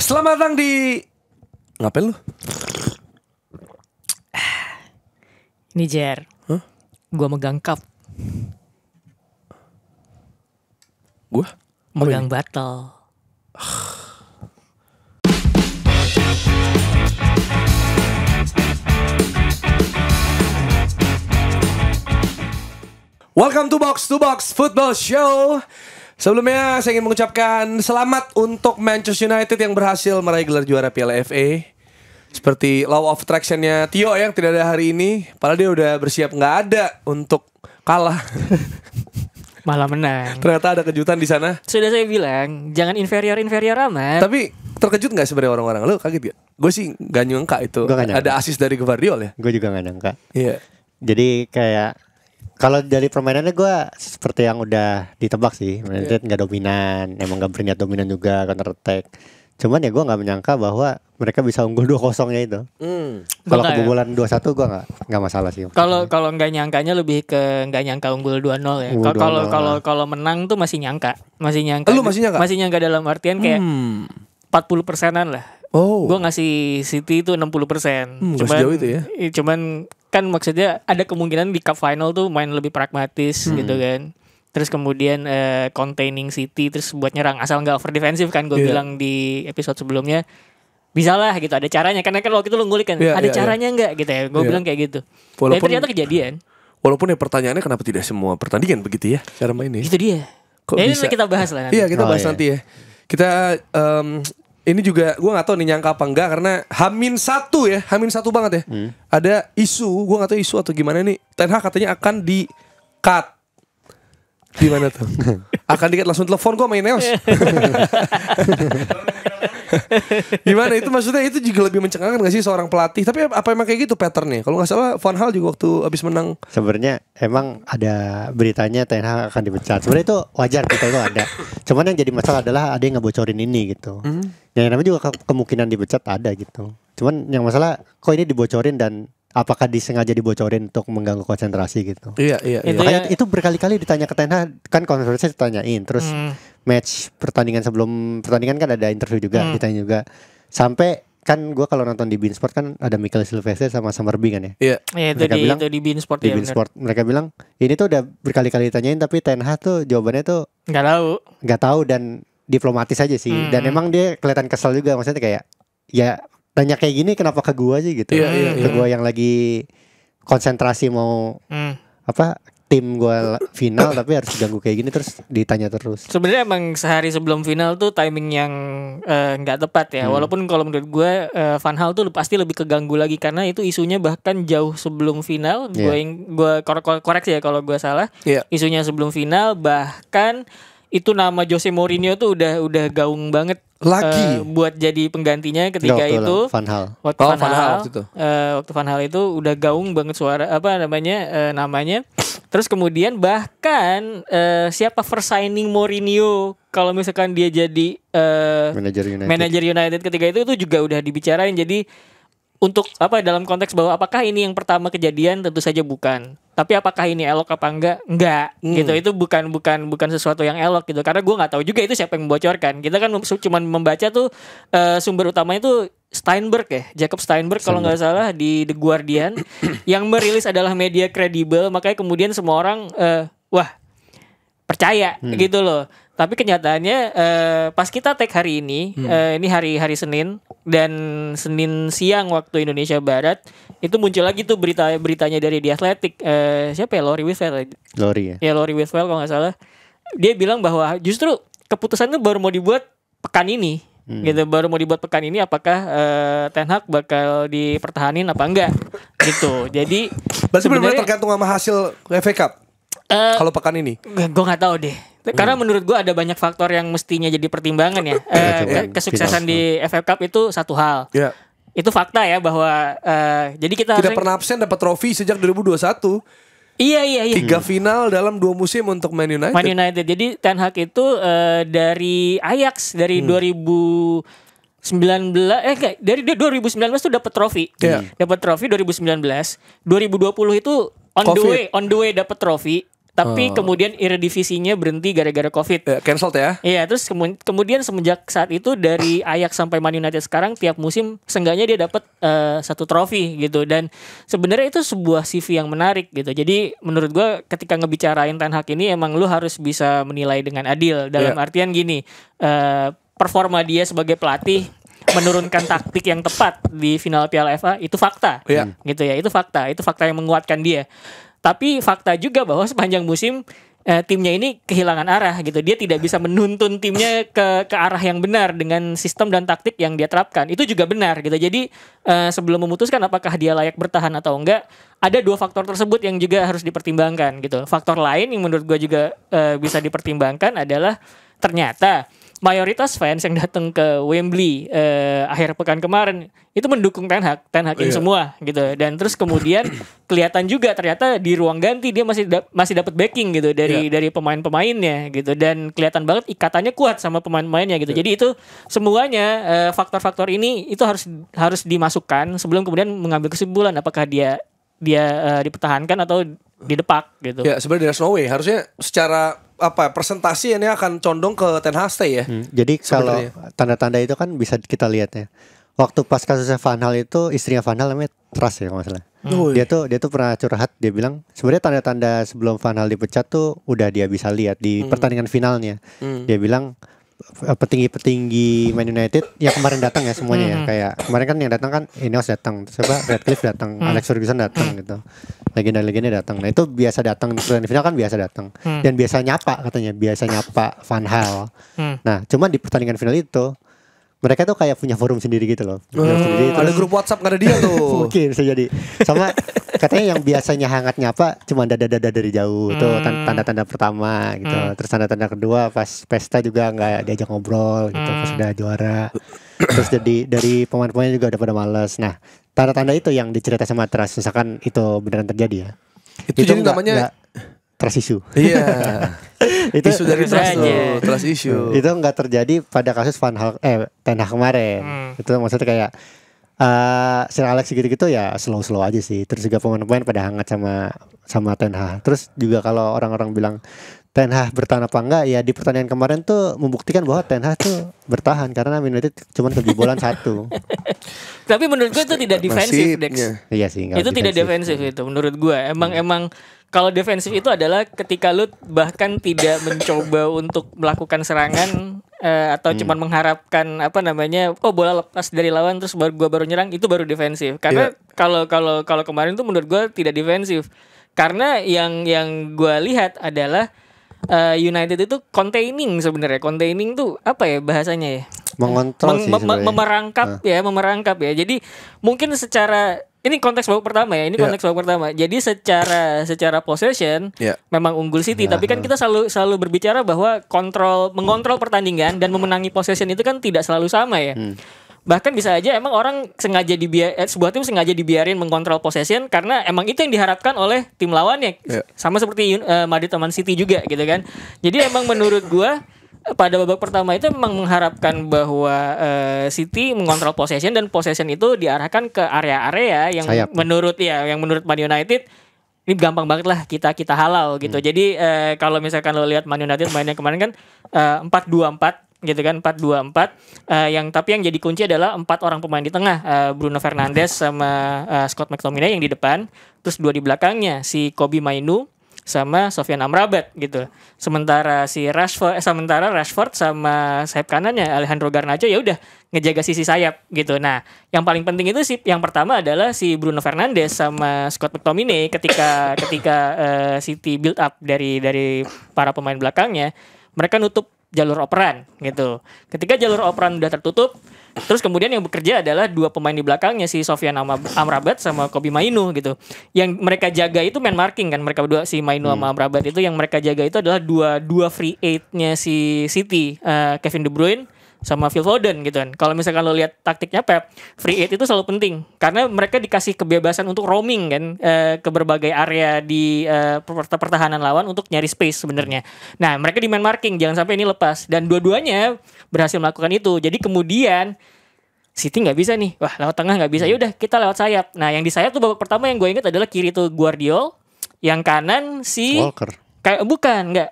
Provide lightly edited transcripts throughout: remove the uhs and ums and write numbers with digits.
Selamat datang di... Ngapain lu? Ini Jer, gua megang cup. Gua? Megang botol. Welcome to Box Football Show. Sebelumnya saya ingin mengucapkan selamat untuk Manchester United yang berhasil meraih gelar juara Piala FA. Seperti law of attraction-nya Tio yang tidak ada hari ini, padahal dia udah bersiap nggak ada untuk kalah. Malah menang. Ternyata ada kejutan di sana. Sudah saya bilang, jangan inferior amat. Tapi terkejut nggak sebenarnya orang-orang? Lo kaget gak? Gue sih nggak nyangka itu. Ada assist dari Gvardiol ya. Gue juga nggak nyangka. Iya. Jadi kayak kalau dari permainannya gue seperti yang udah ditebak sih. United nggak dominan, emang nggak berniat dominan juga, counter attack. Cuman ya gue nggak menyangka bahwa mereka bisa unggul 2-0-nya itu. Kalau kebobolan 2-1 gue nggak masalah sih. Kalau nggak nyangkanya lebih ke nggak nyangka unggul 2-0 ya. Kalau menang tuh masih nyangka. Lu masih nyangka? Masih nyangka dalam artian kayak 40%-an lah. Oh. Gue ngasih City itu 60%. Cuman jauh itu ya. Cuman kan maksudnya ada kemungkinan di cup final tuh main lebih pragmatis gitu kan. Terus kemudian containing City, terus buat nyerang asal nggak over defensif kan gue bilang di episode sebelumnya. Bisa lah gitu, ada caranya. Karena kan waktu itu lu ngulik kan, ada caranya nggak gitu ya. Gue bilang kayak gitu. Dan ternyata kejadian. Walaupun ya pertanyaannya kenapa tidak semua pertandingan begitu ya cara mainnya. Itu dia. Kok ini bisa? Kita bahas lah nanti. Iya kita bahas nanti ya. Kita ini juga gue nggak tahu nih nyangka apa enggak karena H-1 ya, H-1 banget ya. Ada isu, gue nggak tahu isu atau gimana nih. Ten Hag katanya akan di cut. Gimana tuh? Akan di cut, langsung telepon gue main Neos. Gimana itu maksudnya, itu juga lebih mencengangkan gak sih seorang pelatih? Tapi apa emang kayak gitu patternnya? Kalau nggak salah Van Gaal juga waktu abis menang. Sebenarnya emang ada beritanya Ten Hag akan dipecat. Sebenarnya itu wajar, kita itu ada. Cuman yang jadi masalah adalah ada yang ngebocorin ini gitu. Yang namanya juga kemungkinan dipecat ada gitu. Cuman yang masalah kok ini dibocorin dan apakah disengaja dibocorin untuk mengganggu konsentrasi gitu. Iya. Makanya itu berkali-kali ditanya ke Ten Hag, kan konferensi ditanyain. Terus match pertandingan sebelum pertandingan kan ada interview juga, ditanya juga. Sampai kan gue kalau nonton di Beansport kan ada Mikel Silvestre sama Summerby kan ya. Iya. Itu di Beansport ya. Di Beansport mereka bilang ini tuh udah berkali-kali ditanyain tapi Ten Hag tuh jawabannya tuh nggak tahu dan diplomatis aja sih. Dan emang dia kelihatan kesel juga, maksudnya kayak ya tanya kayak gini kenapa ke gue aja gitu. Ke gue yang lagi konsentrasi mau tim gue final tapi harus diganggu kayak gini terus ditanya terus. Sebenarnya emang sehari sebelum final tuh timing yang nggak tepat ya. Walaupun kalau menurut gue Van Gaal tuh pasti lebih keganggu lagi karena itu isunya bahkan jauh sebelum final. Gue koreksi ya kalau gue salah. Isunya sebelum final, bahkan itu nama Jose Mourinho tuh udah gaung banget lagi buat jadi penggantinya ketika itu. Van Gaal. Waktu Van Gaal itu udah gaung banget suara namanya. Terus kemudian bahkan siapa first signing Mourinho kalau misalkan dia jadi manajer United ketika itu juga udah dibicarain. Jadi untuk dalam konteks bahwa apakah ini yang pertama kejadian, tentu saja bukan. Tapi apakah ini elok apa enggak gitu. Itu bukan sesuatu yang elok gitu. Karena gue nggak tahu juga itu siapa yang membocorkan. Kita kan cuma membaca tuh sumber utamanya itu Jacob Steinberg kalau nggak salah di The Guardian yang merilis adalah media kredibel. Makanya kemudian semua orang percaya gitu loh. Tapi kenyataannya pas kita tag hari ini, ini hari Senin dan Senin siang waktu Indonesia Barat itu muncul lagi tuh beritanya dari The Athletic. Siapa ya, Laurie Whitwell? Laurie Whitwell kalau nggak salah. Dia bilang bahwa justru keputusan itu baru mau dibuat pekan ini, gitu. Baru mau dibuat pekan ini. Apakah Ten Hag bakal dipertahanin apa enggak? Gitu. Jadi berarti benar-benar tergantung sama hasil FA Cup. Kalau pekan ini, gue nggak tahu deh. Karena menurut gue ada banyak faktor yang mestinya jadi pertimbangan ya. Kesuksesan di FA Cup itu satu hal. Itu fakta ya bahwa jadi kita tidak pernah absen dapat trofi sejak 2021. Iya. 3 final dalam 2 musim untuk Man United. Jadi Ten Hag itu dari Ajax dari 2019 dari 2019 tuh dapat trofi. Dapat trofi 2019. 2020 itu on the way dapat trofi. tapi kemudian Eredivisie-nya berhenti gara-gara Covid. Cancelled ya. Iya, terus kemudian semenjak saat itu dari Ajax sampai Man United sekarang tiap musim seenggaknya dia dapat 1 trofi gitu, dan sebenarnya itu sebuah CV yang menarik gitu. Jadi menurut gue ketika ngebicarain Ten Hag ini emang lu harus bisa menilai dengan adil dalam artian gini, performa dia sebagai pelatih menurunkan taktik yang tepat di final Piala FA itu fakta, gitu ya, itu fakta yang menguatkan dia. Tapi fakta juga bahwa sepanjang musim timnya ini kehilangan arah gitu. Dia tidak bisa menuntun timnya ke arah yang benar dengan sistem dan taktik yang dia terapkan. Itu juga benar gitu. Jadi sebelum memutuskan apakah dia layak bertahan atau enggak, ada 2 faktor tersebut yang juga harus dipertimbangkan gitu. Faktor lain yang menurut gue juga bisa dipertimbangkan adalah ternyata mayoritas fans yang datang ke Wembley akhir pekan kemarin itu mendukung Ten Hag semua gitu. Dan terus kemudian kelihatan juga ternyata di ruang ganti dia masih dapat backing gitu dari pemain-pemainnya gitu, dan kelihatan banget ikatannya kuat sama pemain-pemainnya gitu. Jadi itu semuanya faktor-faktor ini itu harus dimasukkan sebelum kemudian mengambil kesimpulan apakah dia dipertahankan atau didepak gitu. Ya sebenarnya there's no way. Harusnya secara presentasi ini akan condong ke Ten Hag stay ya. Jadi kalau tanda-tanda itu kan bisa kita lihat ya. Waktu pas kasusnya Van Hal itu, istrinya Van Hal namanya Tras ya kalau nggak salah. Dia tuh pernah curhat, dia bilang sebenarnya tanda-tanda sebelum Van Hal dipecat tuh udah dia bisa lihat di pertandingan finalnya. Dia bilang petinggi-petinggi Man United yang kemarin datang ya semuanya ya, kayak kemarin kan yang datang kan Ineos datang, Radcliffe datang, Alex Ferguson datang gitu, legenda-legenda datang. Nah itu biasa datang di pertandingan final kan, biasa datang dan biasa nyapa Van Hal. Nah cuman di pertandingan final itu mereka tuh kayak punya forum sendiri gitu loh. Sendiri, ada grup WhatsApp nggak ada dia tuh. Mungkin bisa jadi. Sama katanya yang biasanya hangat nyapa cuma dada-dada dari jauh tuh tanda-tanda pertama gitu. Terus tanda-tanda kedua pas pesta juga nggak diajak ngobrol gitu pas udah juara. Terus jadi dari pemain-pemain juga udah pada malas. Nah tanda-tanda itu yang dicerita sama Tras, misalkan itu beneran terjadi ya. Itu jadi namanya trust issue. Iya. Itu isu dari trust issue. Itu nggak terjadi pada kasus Ten Hag kemarin. Itu maksudnya kayak Sir Alex gitu-gitu ya slow aja sih. Terus juga pemain-pemain pada hangat sama Ten Hag. Terus juga kalau orang-orang bilang Ten Hag bertahan apa enggak, ya di pertandingan kemarin tuh membuktikan bahwa Ten Hag tuh bertahan karena Man United cuma kebobolan 1. Tapi menurut gue itu tidak defensif, Dex. Iya sih. Itu tidak defensif itu menurut gue. Emang kalau defensif itu adalah ketika lu bahkan tidak mencoba untuk melakukan serangan atau cuma mengharapkan bola lepas dari lawan terus baru nyerang, itu baru defensif. Karena kalau kemarin tuh menurut gue tidak defensif. Karena yang gue lihat adalah United itu containing sebenarnya. Containing tuh apa ya bahasanya ya? Mengontrol sih memerangkap ya. Jadi mungkin secara ini konteks babak pertama ya. Jadi secara possession memang unggul City, tapi kan kita selalu berbicara bahwa mengontrol pertandingan dan memenangi possession itu kan tidak selalu sama ya. Bahkan bisa aja emang orang sebuah tim sengaja dibiarin mengontrol possession karena emang itu yang diharapkan oleh tim lawannya. Sama seperti Madrid Man City juga gitu kan. Jadi emang menurut gua pada babak pertama itu memang mengharapkan bahwa City mengontrol possession, dan possession itu diarahkan ke area-area yang menurut Man United ini gampang banget lah kita halau gitu. Jadi kalau misalkan lo lihat Man United mainnya kemarin kan 4-2-4 gitu kan, 4-2-4 tapi yang jadi kunci adalah 4 orang pemain di tengah, Bruno Fernandes sama Scott McTominay yang di depan, terus 2 di belakangnya si Kobbie Mainoo sama Sofyan Amrabat gitu. Sementara Rashford sama sayap kanannya Alejandro Garnacho ya udah ngejaga sisi sayap gitu. Nah, yang paling penting itu sih yang pertama adalah si Bruno Fernandes sama Scott McTominay ketika City build up dari para pemain belakangnya, mereka nutup jalur operan gitu. Ketika jalur operan udah tertutup, terus kemudian yang bekerja adalah 2 pemain di belakangnya si Sofyan Amrabat sama Kobbie Mainoo gitu. Yang mereka jaga itu man marking kan, mereka berdua si Mainoo sama Amrabat itu yang mereka jaga itu adalah dua free eight-nya si City, Kevin De Bruyne sama Phil Foden gitu kan. Kalau misalkan lo lihat taktiknya Pep, free eight itu selalu penting karena mereka dikasih kebebasan untuk roaming kan ke berbagai area di pertahanan lawan untuk nyari space sebenarnya. Nah, mereka di man marking jangan sampai ini lepas, dan dua-duanya berhasil melakukan itu. Jadi kemudian City nggak bisa nih, lewat tengah nggak bisa, yaudah kita lewat sayap. Nah, yang di sayap tuh babak pertama yang gue ingat adalah kiri tuh Guardiol, yang kanan si Kayak bukan, enggak.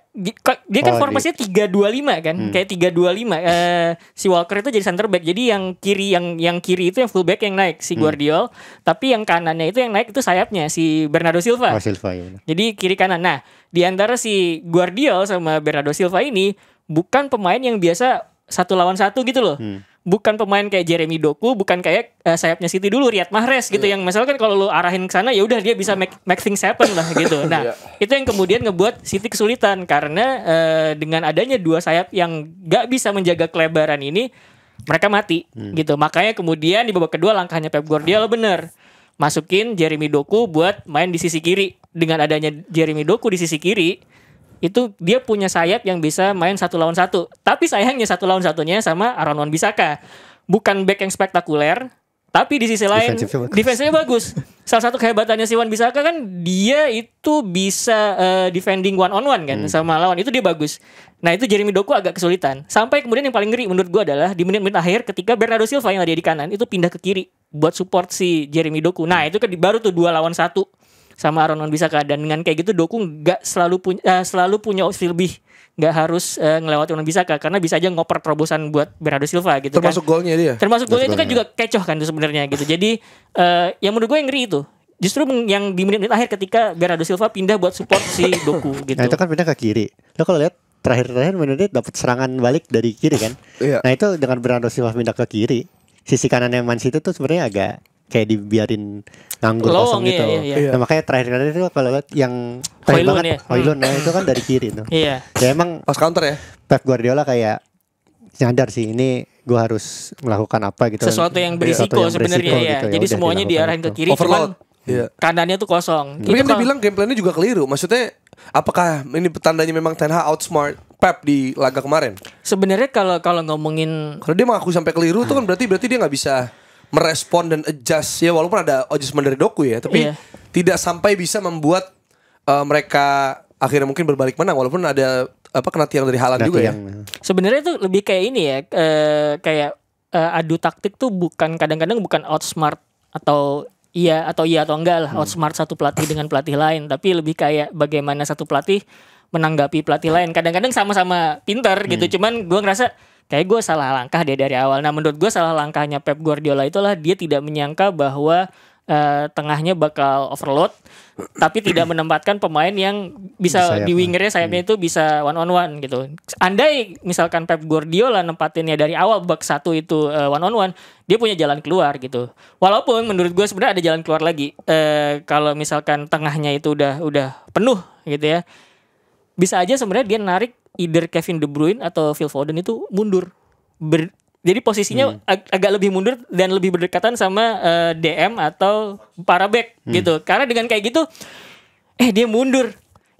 Dia kan formasinya 3-2-5 kan. Kayak 3-2-5. Si Walker itu jadi center back. Jadi yang kiri itu yang full back yang naik si Guardiol, tapi yang kanannya itu yang naik itu sayapnya si Bernardo Silva. Ya. Jadi kiri kanan. Nah, di antara si Guardiol sama Bernardo Silva ini bukan pemain yang biasa 1-1 gitu loh. Bukan pemain kayak Jeremy Doku, bukan kayak sayapnya City dulu Riyad Mahrez gitu yang misalkan kalau lu arahin ke sana ya udah dia bisa make things happen lah gitu. Nah, itu yang kemudian ngebuat City kesulitan karena dengan adanya dua sayap yang gak bisa menjaga kelebaran ini, mereka mati gitu. Makanya kemudian di babak kedua langkahnya Pep Guardiola bener. Masukin Jeremy Doku buat main di sisi kiri. Dengan adanya Jeremy Doku di sisi kiri, itu dia punya sayap yang bisa main 1-1. Tapi sayangnya 1-1-nya sama Aaron Wan-Bissaka. Bukan back yang spektakuler, tapi di sisi lain defense-nya bagus. Salah satu kehebatannya si Wan-Bissaka kan dia itu bisa defending one on one kan sama lawan. Itu dia bagus. Nah, itu Jeremy Doku agak kesulitan. Sampai kemudian yang paling ngeri menurut gue adalah di menit-menit akhir ketika Bernardo Silva yang ada di kanan itu pindah ke kiri buat support si Jeremy Doku. Nah, itu kan baru tuh 2-1 sama Aaron Wan-Bissaka, dan dengan kayak gitu Doku nggak selalu punya opsi lebih, nggak harus ngelewati Wan-Bissaka karena bisa aja ngoper terobosan buat Bernardo Silva gitu. Termasuk kan. golnya dia. Termasuk golnya itu kan juga kecoh kan itu sebenarnya gitu. Jadi yang menurut gue yang ngeri itu justru yang di menit-menit akhir ketika Bernardo Silva pindah buat support si Doku gitu. Nah, itu kan pindah ke kiri. Lo kalau lihat terakhir menit dapat serangan balik dari kiri kan. Nah, itu dengan Bernardo Silva pindah ke kiri, sisi kanannya Man City tuh sebenarnya agak kayak dibiarin nganggur kosong gitu. Nah, makanya terakhir itu kalau lihat yang terakhir banget Højlund, nah itu kan dari kiri tuh. Ya emang pas counter ya. Pep Guardiola kayak nyadar sih ini gue harus melakukan apa gitu. Sesuatu yang berisiko sebenarnya ya. Gitu, jadi semuanya diarahin ke kiri, overload. Cuman kanannya tuh kosong. Tapi kan dia bilang game plan-nya juga keliru. Maksudnya apakah ini petandanya memang Ten Hag outsmart Pep di laga kemarin? Sebenarnya kalau ngomongin, kalau dia mengaku sampai keliru itu kan berarti dia nggak bisa merespon dan adjust ya, walaupun ada adjustment dari Doku ya, tapi tidak sampai bisa membuat mereka akhirnya mungkin berbalik menang walaupun ada kena tiang dari Haaland juga ya. Sebenarnya itu lebih kayak ini ya, kayak adu taktik tuh kadang-kadang bukan outsmart atau iya atau enggak lah, outsmart satu pelatih dengan pelatih lain, tapi lebih kayak bagaimana satu pelatih menanggapi pelatih lain. Kadang-kadang sama-sama pintar gitu, cuman gue ngerasa kayak gue salah langkah dia dari awal. Nah, menurut gue salah langkahnya Pep Guardiola itulah dia tidak menyangka bahwa tengahnya bakal overload, tapi tidak menempatkan pemain yang bisa di wingernya sayapnya itu bisa one on one gitu. Andai misalkan Pep Guardiola nempatinnya dari awal babak 1 itu one on one, dia punya jalan keluar gitu. Walaupun menurut gue sebenarnya ada jalan keluar lagi. Kalau misalkan tengahnya itu udah penuh gitu ya, bisa aja sebenarnya dia narik either Kevin De Bruyne atau Phil Foden itu mundur. Jadi posisinya agak lebih mundur dan lebih berdekatan sama DM atau para back gitu. Karena dengan kayak gitu dia mundur.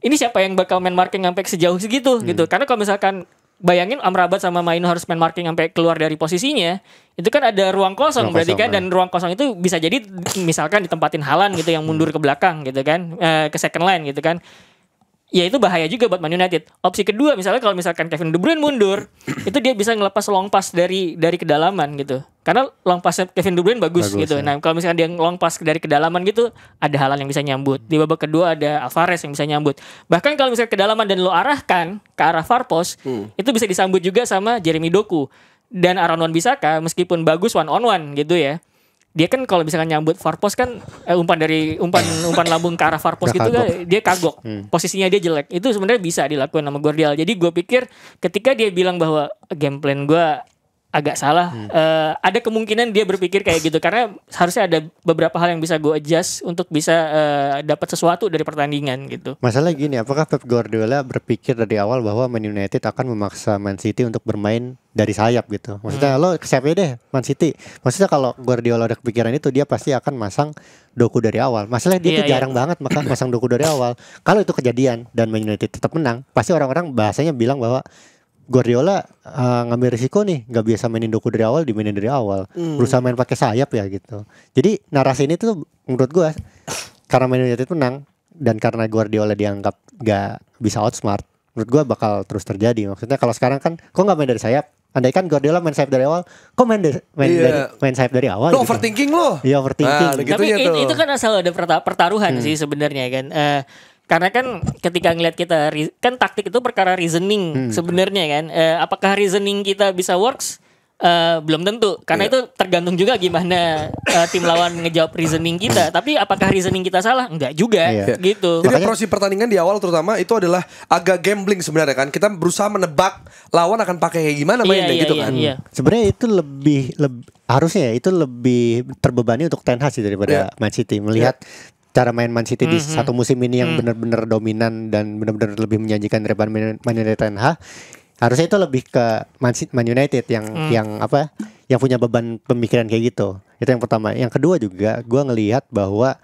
Ini siapa yang bakal main marking sampai sejauh segitu gitu. Karena kalau misalkan bayangin Amrabat sama Maino harus main marking sampai keluar dari posisinya, itu kan ada ruang kosong berarti kan, dan ruang kosong itu bisa jadi misalkan ditempatin Haaland gitu yang mundur ke belakang gitu kan, ke second line gitu kan. Ya itu bahaya juga buat Man United. Opsi kedua misalnya kalau misalkan Kevin De Bruyne mundur, itu dia bisa ngelepas long pass dari kedalaman gitu. Karena long pass Kevin De Bruyne bagus gitu. Ya. Nah, kalau misalkan dia long pass dari kedalaman gitu, ada Haaland yang bisa nyambut. Di babak kedua ada Alvarez yang bisa nyambut. Bahkan kalau misalkan kedalaman dan lo arahkan ke arah far post, itu bisa disambut juga sama Jeremy Doku. Dan Aaron Wan-Bissaka meskipun bagus one on one gitu ya, dia kan kalau misalkan nyambut far post kan umpan lambung ke arah far post gitu kan, dia kagok. Posisinya dia jelek. Itu sebenarnya bisa dilakukan sama Guardiola. Jadi gue pikir ketika dia bilang bahwa game plan gue agak salah, ada kemungkinan dia berpikir kayak gitu karena harusnya ada beberapa hal yang bisa gue adjust untuk bisa dapat sesuatu dari pertandingan gitu. Masalah gini, apakah Pep Guardiola berpikir dari awal bahwa Man United akan memaksa Man City untuk bermain dari sayap gitu? Maksudnya lo ke sayapnya deh Man City. Maksudnya kalau Guardiola ada kepikiran itu, dia pasti akan masang Doku dari awal. Masalahnya dia tuh jarang banget masang Doku dari awal. Kalau itu kejadian dan Man United tetap menang, pasti orang-orang bahasanya bilang bahwa Guardiola ngambil risiko nih, nggak biasa mainin Doku dari awal, dimainin dari awal, berusaha main pakai sayap ya gitu. Jadi narasi ini tuh menurut gue karena Man United menang dan karena Guardiola dianggap nggak bisa outsmart, menurut gue bakal terus terjadi. Maksudnya kalau sekarang kan kok nggak main dari sayap? Andai kan Guardiola main sayap dari awal, kok main sayap dari awal? Lo gitu. Overthinking lo? Iya overthinking. Tapi itu kan asal ada pertaruhan sih sebenarnya kan. Karena kan ketika ngelihat kita kan taktik itu perkara reasoning sebenarnya kan. Apakah reasoning kita bisa works? Belum tentu. Karena itu tergantung juga gimana tim lawan ngejawab reasoning kita. Tapi apakah reasoning kita salah? Enggak juga gitu. Jadi proses pertandingan di awal terutama itu adalah agak gambling sebenarnya kan. Kita berusaha menebak lawan akan pakai kayak gimana mainnya gitu kan. Sebenarnya itu lebih harusnya ya itu lebih terbebani untuk Ten Hag sih daripada Man City. Melihat cara main Man City di satu musim ini yang benar-benar dominan dan benar-benar lebih menjanjikan daripada Man United Ten Hag, harusnya itu lebih ke Man United yang punya beban pemikiran kayak gitu. Itu yang pertama. Yang kedua juga gue ngelihat bahwa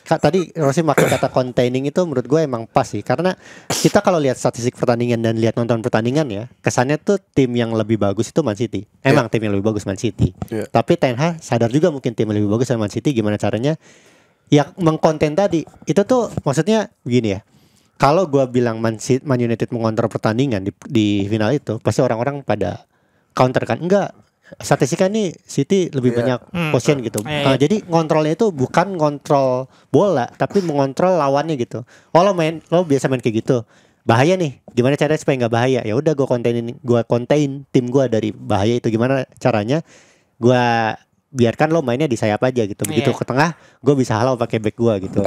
tadi Rossi pakai kata containing itu menurut gue emang pas sih, karena kita kalau lihat statistik pertandingan dan lihat nonton pertandingan ya, kesannya tuh tim yang lebih bagus itu Man City. Emang tim yang lebih bagus Man City. Tapi Ten Hag sadar juga mungkin tim yang lebih bagus Man City, gimana caranya yang mengkonten tadi itu tuh maksudnya begini ya. Kalau gue bilang Man United mengontrol pertandingan di final itu, pasti orang-orang pada counter kan. Enggak, statistiknya nih City lebih banyak possession gitu. Jadi ngontrolnya itu bukan ngontrol bola, tapi mengontrol lawannya gitu. Oh lo biasa main kayak gitu, bahaya nih. Gimana caranya supaya nggak bahaya? Ya udah gue contain tim gue dari bahaya itu. Gimana caranya? Gue biarkan lo mainnya di sayap aja gitu. Begitu ke tengah, gue bisa halau pakai back gue gitu.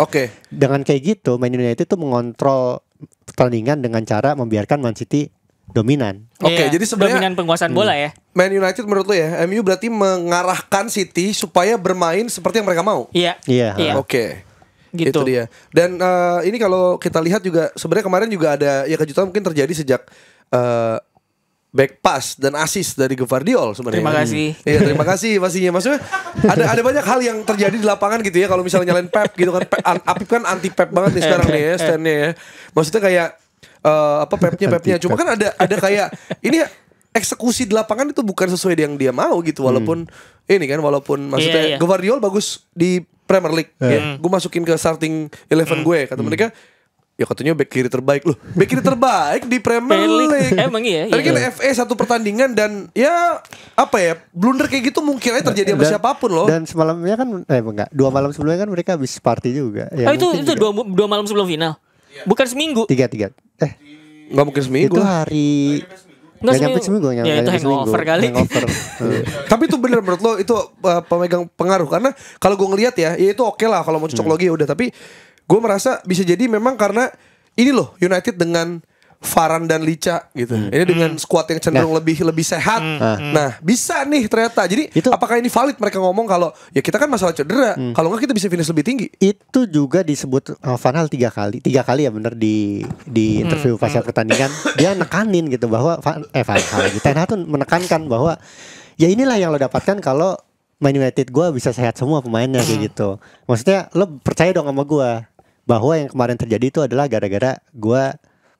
Dengan kayak gitu, Man United itu mengontrol pertandingan dengan cara membiarkan Man City dominan. Jadi sebenarnya dominan penguasaan bola ya. Man United menurut lo ya, MU berarti mengarahkan City supaya bermain seperti yang mereka mau. Iya. Gitu. Itu dia. Dan ini kalau kita lihat juga sebenarnya kemarin juga ada ya kejutan mungkin terjadi sejak back pass dan assist dari Gvardiol sebenarnya. Terima kasih. Iya, terima kasih pastinya. Maksudnya ada banyak hal yang terjadi di lapangan gitu ya. Kalau misalnya nyalain Pep gitu kan, Apip kan anti Pep banget nih sekarang nih ya, stand-nya ya. Maksudnya kayak Pepnya. Cuma kan ada kayak ini eksekusi di lapangan itu bukan sesuai yang dia mau gitu. Walaupun maksudnya Gvardiol bagus di Premier League. Gue masukin ke starting 11 gue kata mereka. Ya katanya back kiri terbaik loh. Back kiri terbaik di Premier League. Emang iya. Tadi kan FA satu pertandingan dan ya blunder kayak gitu mungkin aja terjadi sama siapapun loh. Dan semalamnya kan enggak, 2 malam sebelumnya kan mereka habis party juga. Ya, itu 2 malam sebelum final. Bukan seminggu. 3. Enggak mungkin seminggu. Itu hari Nggak nyampe seminggu. Ya itu hangover kali. Tapi itu bener menurut lo itu pemegang pengaruh. Karena kalau gue ngelihat ya itu oke lah kalau mau cocok logi ya udah. Tapi gue merasa bisa jadi memang karena ini loh United dengan Varane dan Licha gitu. Ini dengan skuad yang cenderung lebih sehat. Nah, bisa nih ternyata. Jadi itu, apakah ini valid mereka ngomong kalau ya kita kan masalah cedera. Kalau enggak kita bisa finish lebih tinggi. Itu juga disebut Van Hal 3 kali. 3 kali ya bener di interview pasca pertandingan. Dia nekanin gitu bahwa Van Hal Ten Hag tuh menekankan bahwa ya inilah yang lo dapatkan kalau Man United gue bisa sehat semua pemainnya kayak gitu. Maksudnya lo percaya dong sama gue bahwa yang kemarin terjadi itu adalah gara-gara gue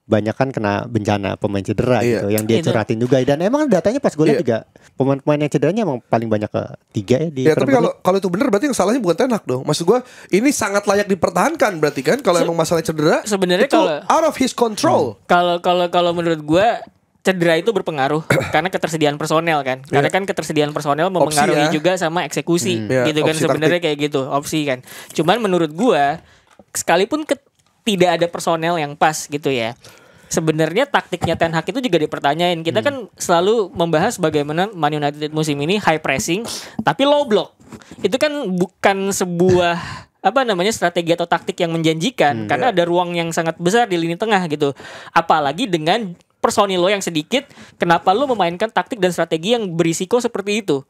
banyak kan kena bencana pemain cedera gitu yang dia curhatin juga, dan emang datanya pas gue lihat juga pemain-pemain yang cederanya emang paling banyak ke 3 ya di tapi kalau itu benar berarti yang salahnya bukan Ten Hag dong. Maksud gue ini sangat layak dipertahankan berarti kan kalau emang masalah cedera sebenarnya itu out of his control. Kalau menurut gue cedera itu berpengaruh karena ketersediaan personel kan. Karena kan ketersediaan personel mempengaruhi juga sama eksekusi gitu kan sebenarnya kayak gitu, opsi kan. Cuman menurut gua sekalipun tidak ada personel yang pas gitu ya. Sebenarnya taktiknya Ten Hag itu juga dipertanyain. Kita kan selalu membahas bagaimana Man United musim ini high pressing tapi low block. Itu kan bukan sebuah strategi atau taktik yang menjanjikan karena ada ruang yang sangat besar di lini tengah gitu. Apalagi dengan personil lo yang sedikit, kenapa lo memainkan taktik dan strategi yang berisiko seperti itu?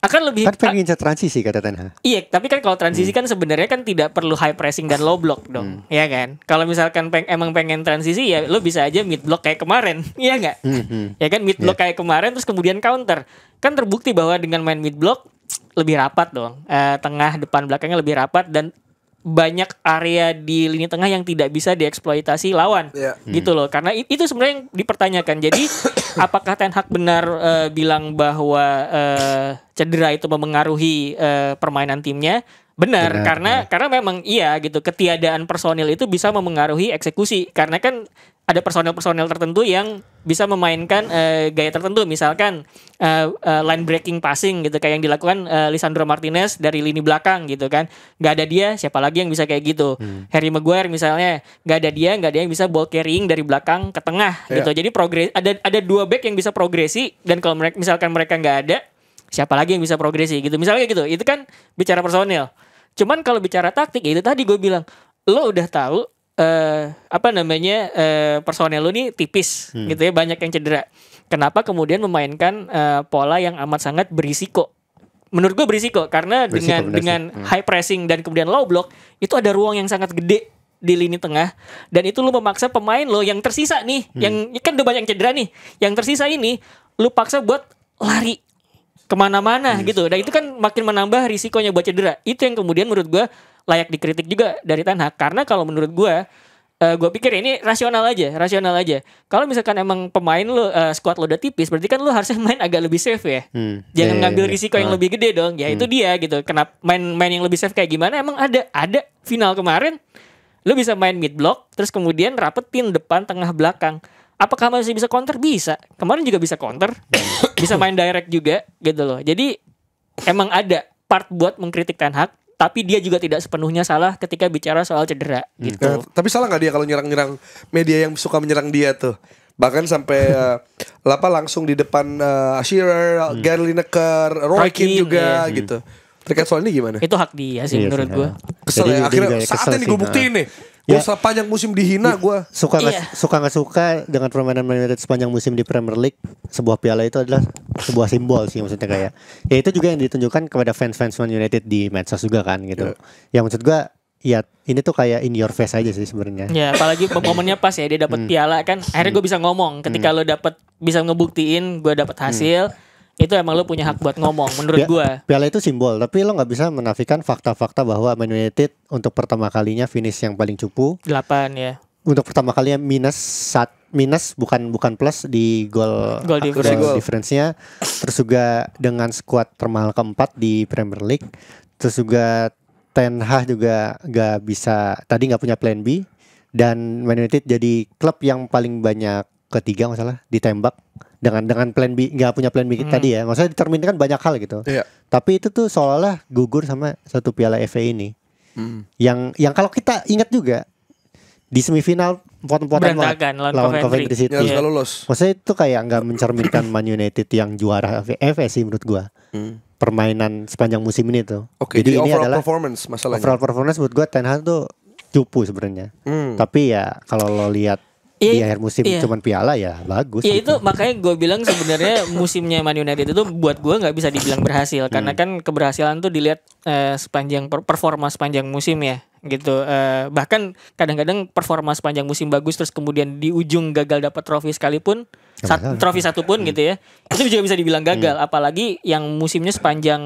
Akan lebih kan pengen transisi kata Ten Hag. Iya, tapi kan kalau transisi kan sebenarnya kan tidak perlu high pressing dan low block dong, ya kan? Kalau misalkan emang pengen transisi ya lo bisa aja mid block kayak kemarin, iya nggak? Ya kan mid block kayak kemarin terus kemudian counter. Kan terbukti bahwa dengan main mid block lebih rapat dong, tengah depan belakangnya lebih rapat dan banyak area di lini tengah yang tidak bisa dieksploitasi lawan gitu loh. Karena itu sebenarnya yang dipertanyakan. Jadi apakah Ten Hag benar bilang bahwa cedera itu mempengaruhi permainan timnya? Benar, karena memang iya gitu, ketiadaan personil itu bisa memengaruhi eksekusi karena kan ada personel-personel tertentu yang bisa memainkan gaya tertentu, misalkan line breaking passing gitu kayak yang dilakukan Lisandro Martinez dari lini belakang gitu kan. Nggak ada dia, siapa lagi yang bisa kayak gitu? Harry Maguire misalnya, nggak ada dia yang bisa ball carrying dari belakang ke tengah gitu. Jadi ada dua back yang bisa progresi, dan kalau misalkan mereka nggak ada, siapa lagi yang bisa progresi gitu. Misalnya gitu. Itu kan bicara personil. Cuman kalau bicara taktik, ya itu tadi gue bilang, lo udah tahu personel lo nih tipis gitu ya, banyak yang cedera. Kenapa kemudian memainkan pola yang amat sangat berisiko? Menurut gue berisiko karena dengan high pressing dan kemudian low block itu ada ruang yang sangat gede di lini tengah, dan itu lo memaksa pemain lo yang tersisa nih, yang kan udah banyak yang cedera nih, yang tersisa ini lo paksa buat lari kemana-mana gitu. Dan itu kan makin menambah risikonya buat cedera. Itu yang kemudian menurut gue layak dikritik juga dari Ten Hag. Karena kalau menurut gue pikir ini rasional aja. Kalau misalkan emang pemain lo, squad lo udah tipis, berarti kan lo harusnya main agak lebih safe ya. Jangan ngambil risiko yang lebih gede dong. Ya itu dia gitu. Kenapa main yang lebih safe kayak gimana? Emang ada final kemarin lo bisa main mid block, terus kemudian rapetin depan, tengah, belakang. Apakah masih bisa counter? Bisa. Kemarin juga bisa counter. Bisa main direct juga gitu loh. Jadi emang ada part buat mengkritik Ten Hag, tapi dia juga tidak sepenuhnya salah ketika bicara soal cedera gitu. Tapi salah nggak dia kalau nyerang-nyerang media yang suka menyerang dia tuh? Bahkan sampai langsung di depan Shearer, Gary Lineker, Roy Keane juga gitu. Terkait soal ini gimana? Itu hak dia sih menurut gue. Kesel ya, akhirnya saatnya nih gue buktiin nih. Sepanjang musim dihina gue. Suka nggak suka dengan permainan Man United sepanjang musim di Premier League, sebuah piala itu adalah sebuah simbol sih, maksudnya kayak. Ya itu juga yang ditunjukkan kepada fans-fans Man United di medsos juga kan gitu. Yang maksud gue, ya ini tuh kayak in your face aja sih sebenarnya. Ya apalagi momennya pas ya, dia dapat piala kan. Akhirnya gue bisa ngomong ketika lo bisa ngebuktiin gue dapat hasil. Itu emang lo punya hak buat ngomong menurut gue. Piala itu simbol, tapi lo nggak bisa menafikan fakta-fakta bahwa Man United untuk pertama kalinya finish yang paling cupu 8 ya. Untuk pertama kalinya minus bukan plus di goal difference-nya. Terus juga dengan skuad termahal keempat di Premier League. Terus juga Ten Hag juga nggak punya plan B, dan Man United jadi klub yang paling banyak ketiga masalah ditembak dengan plan B, nggak punya plan B tadi ya. Maksudnya determinkan banyak hal gitu. Tapi itu tuh seolah-olah gugur sama satu piala FA ini. Yang kalau kita ingat juga di semifinal pot-potan lawan Coventry City. Maksudnya itu kayak nggak mencerminkan Man United yang juara FA sih menurut gua. Permainan sepanjang musim ini tuh. Jadi ini adalah performance masalahnya. Overall performance menurut gua Ten Hag tuh cupu sebenarnya. Tapi ya kalau lo lihat di akhir musim cuman piala ya bagus. Iya gitu. Itu makanya gue bilang sebenarnya musimnya Man United itu buat gue nggak bisa dibilang berhasil karena kan keberhasilan tuh dilihat sepanjang performa sepanjang musim ya gitu. Bahkan kadang-kadang performa sepanjang musim bagus terus kemudian di ujung gagal dapat trofi sekalipun, trofi satu pun gitu ya, itu juga bisa dibilang gagal. Apalagi yang musimnya sepanjang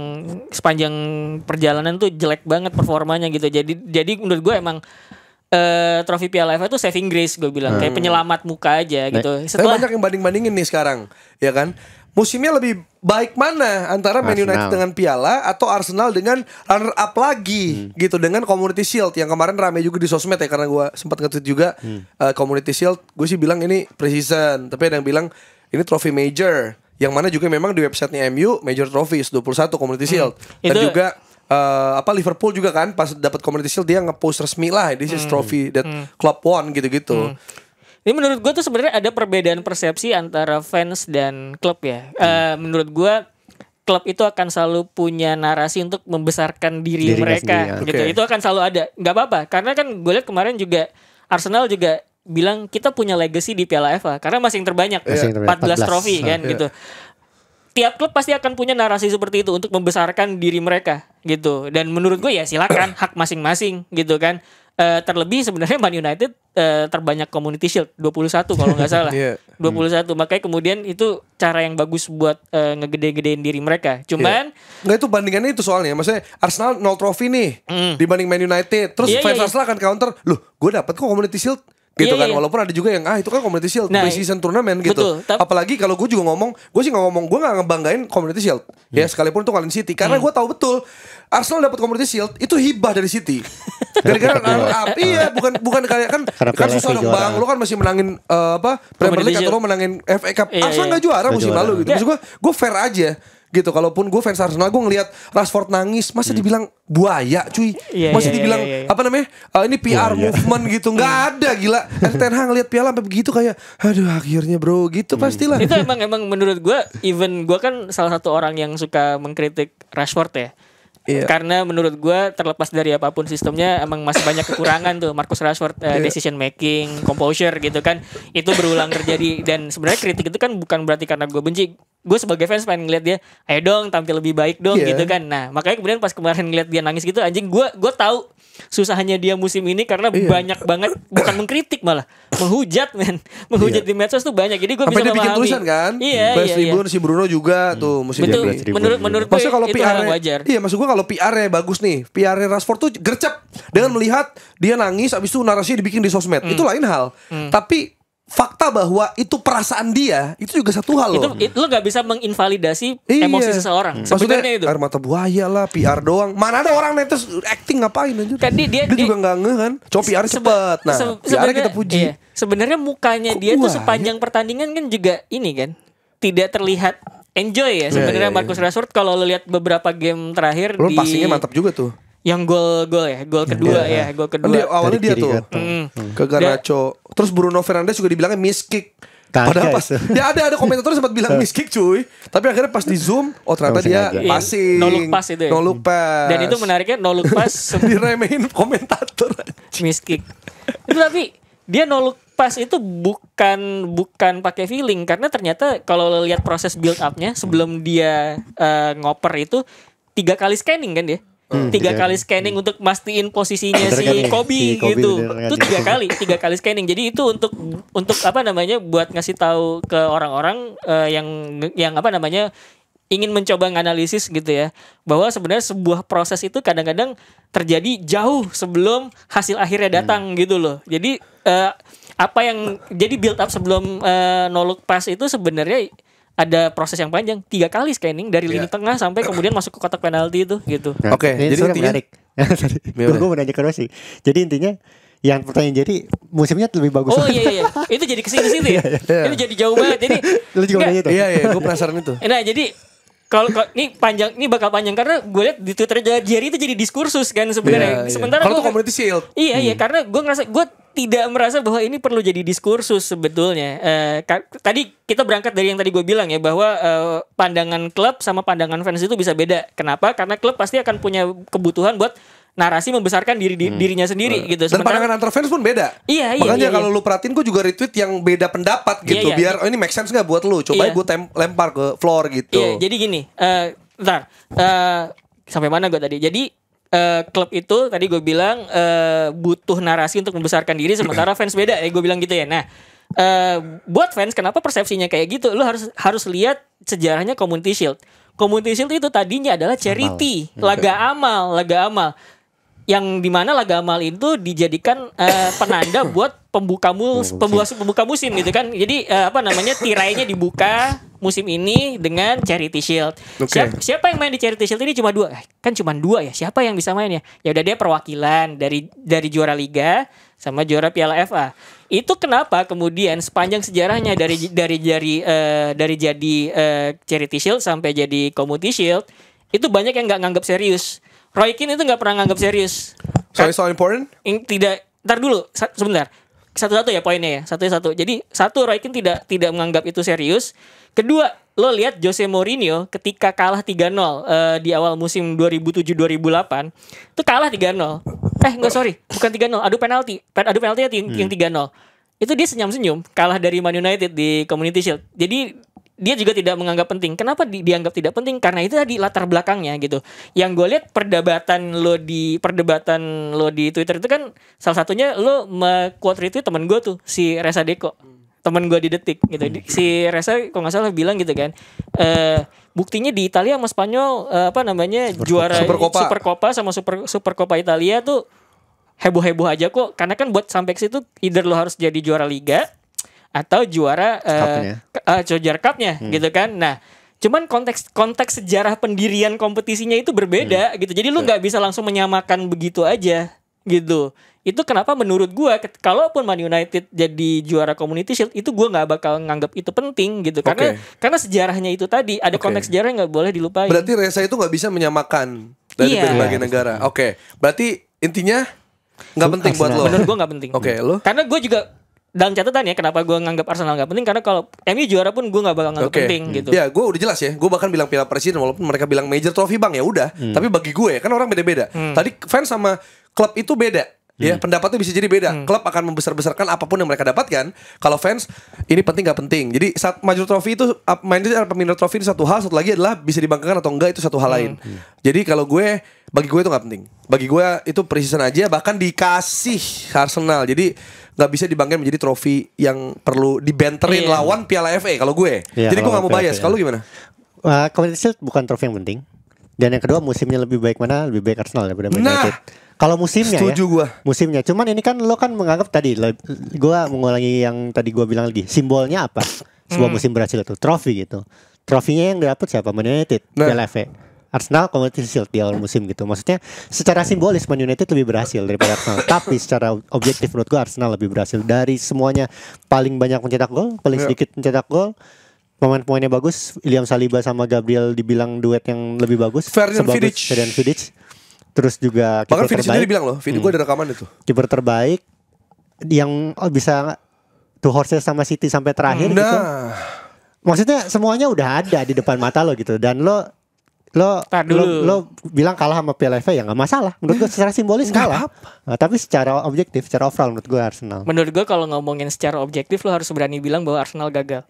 perjalanan tuh jelek banget performanya gitu. Jadi menurut gue emang trofi Piala FA itu saving grace gue bilang, kayak penyelamat muka aja gitu. Setelah banyak yang banding-bandingin nih sekarang, ya kan? Musimnya lebih baik mana antara Man United dengan piala atau Arsenal dengan runner up lagi gitu, dengan Community Shield yang kemarin rame juga di sosmed ya, karena gue sempat nge-tweet juga Community Shield. Gue sih bilang ini pre-season, tapi ada yang bilang ini trofi major, yang mana juga memang di websitenya MU Major Trophies 21 Community Shield. Dan juga Liverpool juga kan pas dapat Community Shield dia nge-post resmi lah, this is trophy that club won gitu-gitu. Ini menurut gue tuh sebenarnya ada perbedaan persepsi antara fans dan klub ya. Menurut gue klub itu akan selalu punya narasi untuk membesarkan diri mereka sendiri, gitu. Itu akan selalu ada. Nggak apa-apa, karena kan gue lihat kemarin juga Arsenal juga bilang kita punya legacy di Piala FA karena masih yang terbanyak 14 trofi kan gitu. Tiap klub pasti akan punya narasi seperti itu untuk membesarkan diri mereka gitu. Dan menurut gue ya silakan, hak masing-masing gitu kan. Terlebih sebenarnya Man United terbanyak Community Shield 21 kalau nggak salah. 21, makanya kemudian itu cara yang bagus buat ngegede-gedein diri mereka. Cuman nggak, itu bandingannya itu soalnya, maksudnya Arsenal 0 trofi nih dibanding Man United. Terus fans Arsenal akan counter, loh gue dapat kok Community Shield, gitu kan. Walaupun ada juga yang itu kan Community Shield, pre-season turnamen gitu. Betul, apalagi kalau gue juga ngomong, gue nggak ngebanggain Community Shield ya, sekalipun itu kalian City, karena gue tahu betul Arsenal dapat Community Shield itu hibah dari City. Gara-gara iya, bukan kayak kan susah dong Bang, lu kan masih menangin Premier League atau lu menangin FA Cup. Arsenal nggak juara musim lalu gitu. Maksud gue fair aja gitu. Kalaupun gue fans Arsenal, gue ngelihat Rashford nangis, masa dibilang buaya cuy, masa dibilang apa namanya ini PR movement gitu, nggak ada, gila. Ten Hag ngelihat piala sampai begitu kayak aduh akhirnya bro gitu. Pastilah itu emang menurut gue, even gue kan salah satu orang yang suka mengkritik Rashford ya. Karena menurut gue terlepas dari apapun sistemnya emang masih banyak kekurangan tuh Marcus Rashford, decision making, composure gitu kan, itu berulang terjadi. Dan sebenarnya kritik itu kan bukan berarti karena gue benci. Gue sebagai fans pengen ngeliat dia ayo dong tampil lebih baik dong gitu kan. Nah makanya kemudian pas kemarin ngeliat dia nangis gitu, anjing gue tahu susahnya dia musim ini karena banyak banget, bukan mengkritik malah menghujat di medsos tuh banyak. Jadi gue bisa memahami. Sampai dia bikin tulisan kan. Tribun si Bruno juga tuh musim ini. Menurut gue kalau itu PR wajar. Iya, maksud gue kalau PR-nya bagus nih, PR-nya Rashford tuh gercep dengan melihat dia nangis, abis itu narasinya dibikin di sosmed. Itu lain hal. Tapi fakta bahwa itu perasaan dia, itu juga satu hal loh. Itu lo gak bisa menginvalidasi emosi seseorang. Sebenarnya itu air mata buaya lah, PR doang. Mana ada orang netes acting ngapain aja? Kan dia juga nggak ngeh kan. Coba PR cepet. Nah, PR kita puji. Iya. Sebenarnya mukanya dia tuh sepanjang pertandingan kan juga ini kan tidak terlihat enjoy ya sebenarnya. Marcus Rashford kalau lo lihat beberapa game terakhir lo passingnya mantap juga tuh. Yang gol kedua. Awalnya dia tuh ke Garnacho. Terus Bruno Fernandes juga dibilangnya miss kick. Padahal pas dia ada komentator sempat bilang miss kick cuy. Tapi akhirnya pas di zoom, ternyata dia passing. No look pass itu ya. No look pass. Dan itu menariknya no look pass diremehin komentator. Miss kick. Itu tapi dia no look pass itu bukan pakai feeling, karena ternyata kalau lo lihat proses build up-nya sebelum dia ngoper itu 3 kali scanning kan dia. 3 kali scanning untuk mastiin posisinya si Kobe gitu. Itu 3 kali scanning. Jadi itu untuk apa namanya, buat ngasih tahu ke orang-orang yang apa namanya ingin mencoba nganalisis gitu ya, bahwa sebenarnya sebuah proses itu kadang-kadang terjadi jauh sebelum hasil akhirnya datang gitu loh. Jadi apa yang jadi build up sebelum no look pass itu sebenarnya ada proses yang panjang, 3 kali scanning dari lini tengah sampai kemudian masuk ke kotak penalti itu gitu. Oke, jadi intinya menarik. Gue mau nanya ke Rosi. Jadi intinya yang pertanyaan jadi musimnya lebih bagus. Oh iya. Itu jadi kesini ya. Itu jadi jauh banget. Jadi lu juga nanya itu. Iya, gue penasaran itu. Nah, jadi kalau ini bakal panjang karena gue lihat di Twitter Jerry itu jadi diskursus kan sebenarnya. Sementara kalau itu Community Shield. Iya, karena gue tidak merasa bahwa ini perlu jadi diskursus sebetulnya. Tadi kita berangkat dari yang tadi gue bilang ya, bahwa pandangan klub sama pandangan fans itu bisa beda. Kenapa? Karena klub pasti akan punya kebutuhan buat narasi membesarkan dirinya sendiri gitu. Dan pandangan antar fans pun beda. Iya. Makanya kalau lu perhatiin, gue juga retweet yang beda pendapat gitu. Biar ini make sense nggak buat lu. Coba gue lempar ke floor gitu. Iya, jadi gini. Sampai mana gue tadi? Jadi klub itu tadi gue bilang butuh narasi untuk membesarkan diri, sementara fans beda ya, gue bilang gitu ya. Nah, buat fans kenapa persepsinya kayak gitu? Lu harus lihat sejarahnya Community Shield. Community Shield itu tadinya adalah charity, laga amal. Yang dimana laga amal itu dijadikan penanda buat pembuka musim gitu kan. Jadi tirainya dibuka musim ini dengan Charity Shield. Siapa yang main di Charity Shield ini? Cuma 2. Kan cuma 2 ya. Siapa yang bisa main ya? Ya udah, dia perwakilan dari juara Liga sama juara Piala FA. Itu kenapa kemudian sepanjang sejarahnya dari jadi Charity Shield sampai jadi Community Shield itu banyak yang nggak nganggap serius. Roy Keane itu nggak pernah nganggap serius. So important? Tidak. Ntar dulu, sebentar. Satu-satu ya poinnya ya. Satu-satu. Jadi Roy Keane tidak menganggap itu serius. Kedua, lo lihat Jose Mourinho ketika kalah 3-0 di awal musim 2007-2008 itu kalah 3-0. Bukan 3-0, adu penaltinya yang 3-0. Itu dia senyum-senyum kalah dari Man United di Community Shield. Jadi dia juga tidak menganggap penting. Kenapa dianggap tidak penting? Karena itu tadi latar belakangnya gitu. Yang gue lihat perdebatan lo di Twitter itu kan salah satunya lo quote retweet teman gue tuh, si Reza Deko, teman gue di Detik gitu. Si Reza kalau nggak salah bilang gitu kan, buktinya di Italia sama Spanyol juara Supercoppa sama Supercoppa Italia tuh heboh-heboh aja kok. Karena kan buat sampai ke situ either lo harus jadi juara liga atau juara juara cupnya gitu kan. Nah, cuman konteks sejarah pendirian kompetisinya itu berbeda gitu. Jadi lu nggak bisa langsung menyamakan begitu aja gitu. Itu kenapa menurut gua kalaupun Man United jadi juara Community Shield itu gua nggak bakal nganggap itu penting gitu karena sejarahnya itu tadi ada konteks sejarah yang nggak boleh dilupain. Berarti Reza itu nggak bisa menyamakan dari berbagai negara. Oke. Berarti intinya nggak penting buat lo. Menurut gua nggak penting. Oke, lo? Karena gua juga dalam catatan ya kenapa gua nganggap Arsenal nggak penting karena kalau MU juara pun gua nggak bakal nganggap penting gitu. Ya, gua udah jelas ya. Gua bahkan bilang Piala Presiden walaupun mereka bilang Major Trophy Bang ya udah. Tapi bagi gue kan orang beda-beda. Tadi fans sama klub itu beda. Ya, pendapatnya bisa jadi beda. Klub akan membesar-besarkan apapun yang mereka dapatkan. Kalau fans ini penting nggak penting. Jadi saat Major Trophy itu Major Trophy itu satu hal, satu lagi adalah bisa dibanggakan atau enggak itu satu hal lain. Jadi kalau bagi gue itu nggak penting. Bagi gue itu pre-season aja bahkan dikasih Arsenal. Jadi nggak bisa dibanggakan menjadi trofi yang perlu dibenterin lawan Piala FA kalau gue. Jadi gue nggak mau bias. Kalau gimana? Community Shield bukan trofi yang penting. Dan yang kedua musimnya lebih baik mana? Lebih baik Arsenal daripada Man United. Kalau musimnya setuju gua. Musimnya. Cuman ini kan lo kan menganggap tadi gua mengulangi yang tadi gua bilang lagi. Simbolnya apa? Sebuah musim berhasil itu trofi gitu. Trofinya yang dapat siapa? Man United, Piala FA. Arsenal Community Shield di awal musim gitu. Maksudnya secara simbolis Man United lebih berhasil daripada Arsenal. Tapi secara objektif menurut gua Arsenal lebih berhasil dari semuanya. Paling banyak mencetak gol, paling sedikit mencetak gol. Pemain-pemainnya bagus. William Saliba sama Gabriel dibilang duet yang lebih bagus. Ferdinand Vidic. Terus juga bahkan Vidic sendiri bilang loh, gue ada rekaman itu. Kiper terbaik yang bisa two horses sama City sampai terakhir gitu. Maksudnya semuanya udah ada di depan mata lo gitu. Dan lo bilang kalah sama Piala FA ya nggak masalah. Menurut gue secara simbolis kalah. Nah, tapi secara objektif, secara overall menurut gue Arsenal. Menurut gue kalau ngomongin secara objektif lo harus berani bilang bahwa Arsenal gagal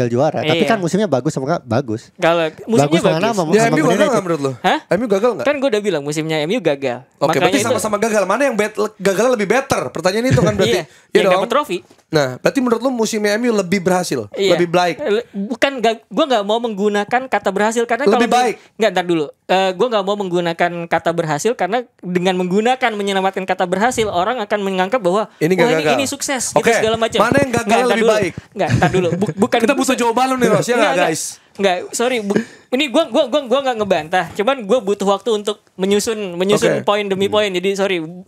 juara. Tapi kan musimnya bagus sama bagus. Kalau musimnya bagus. Ya MU gagal nggak menurut lo? MU gagal nggak? Kan gue udah bilang musimnya MU gagal. Oke, berarti sama-sama gagal. Mana yang gagalnya lebih better? Pertanyaan itu kan berarti. Iya dong. Dapat trofi. Nah, berarti menurut lo musimnya MU lebih berhasil, lebih baik. Bukan, gue nggak mau menggunakan kata berhasil karena lebih baik. Nggak, ntar dulu. Gue nggak mau menggunakan kata berhasil karena dengan menyelamatkan kata berhasil orang akan menganggap bahwa ini sukses, gitu segala macam. Mana yang gagal lebih baik? Nggak, ntar dulu. Bukan kita butuh jawaban lo nih Ros, ya nggak guys? Nggak, sorry. Ini gue nggak ngebantah. Cuman gue butuh waktu untuk menyusun poin demi poin. Jadi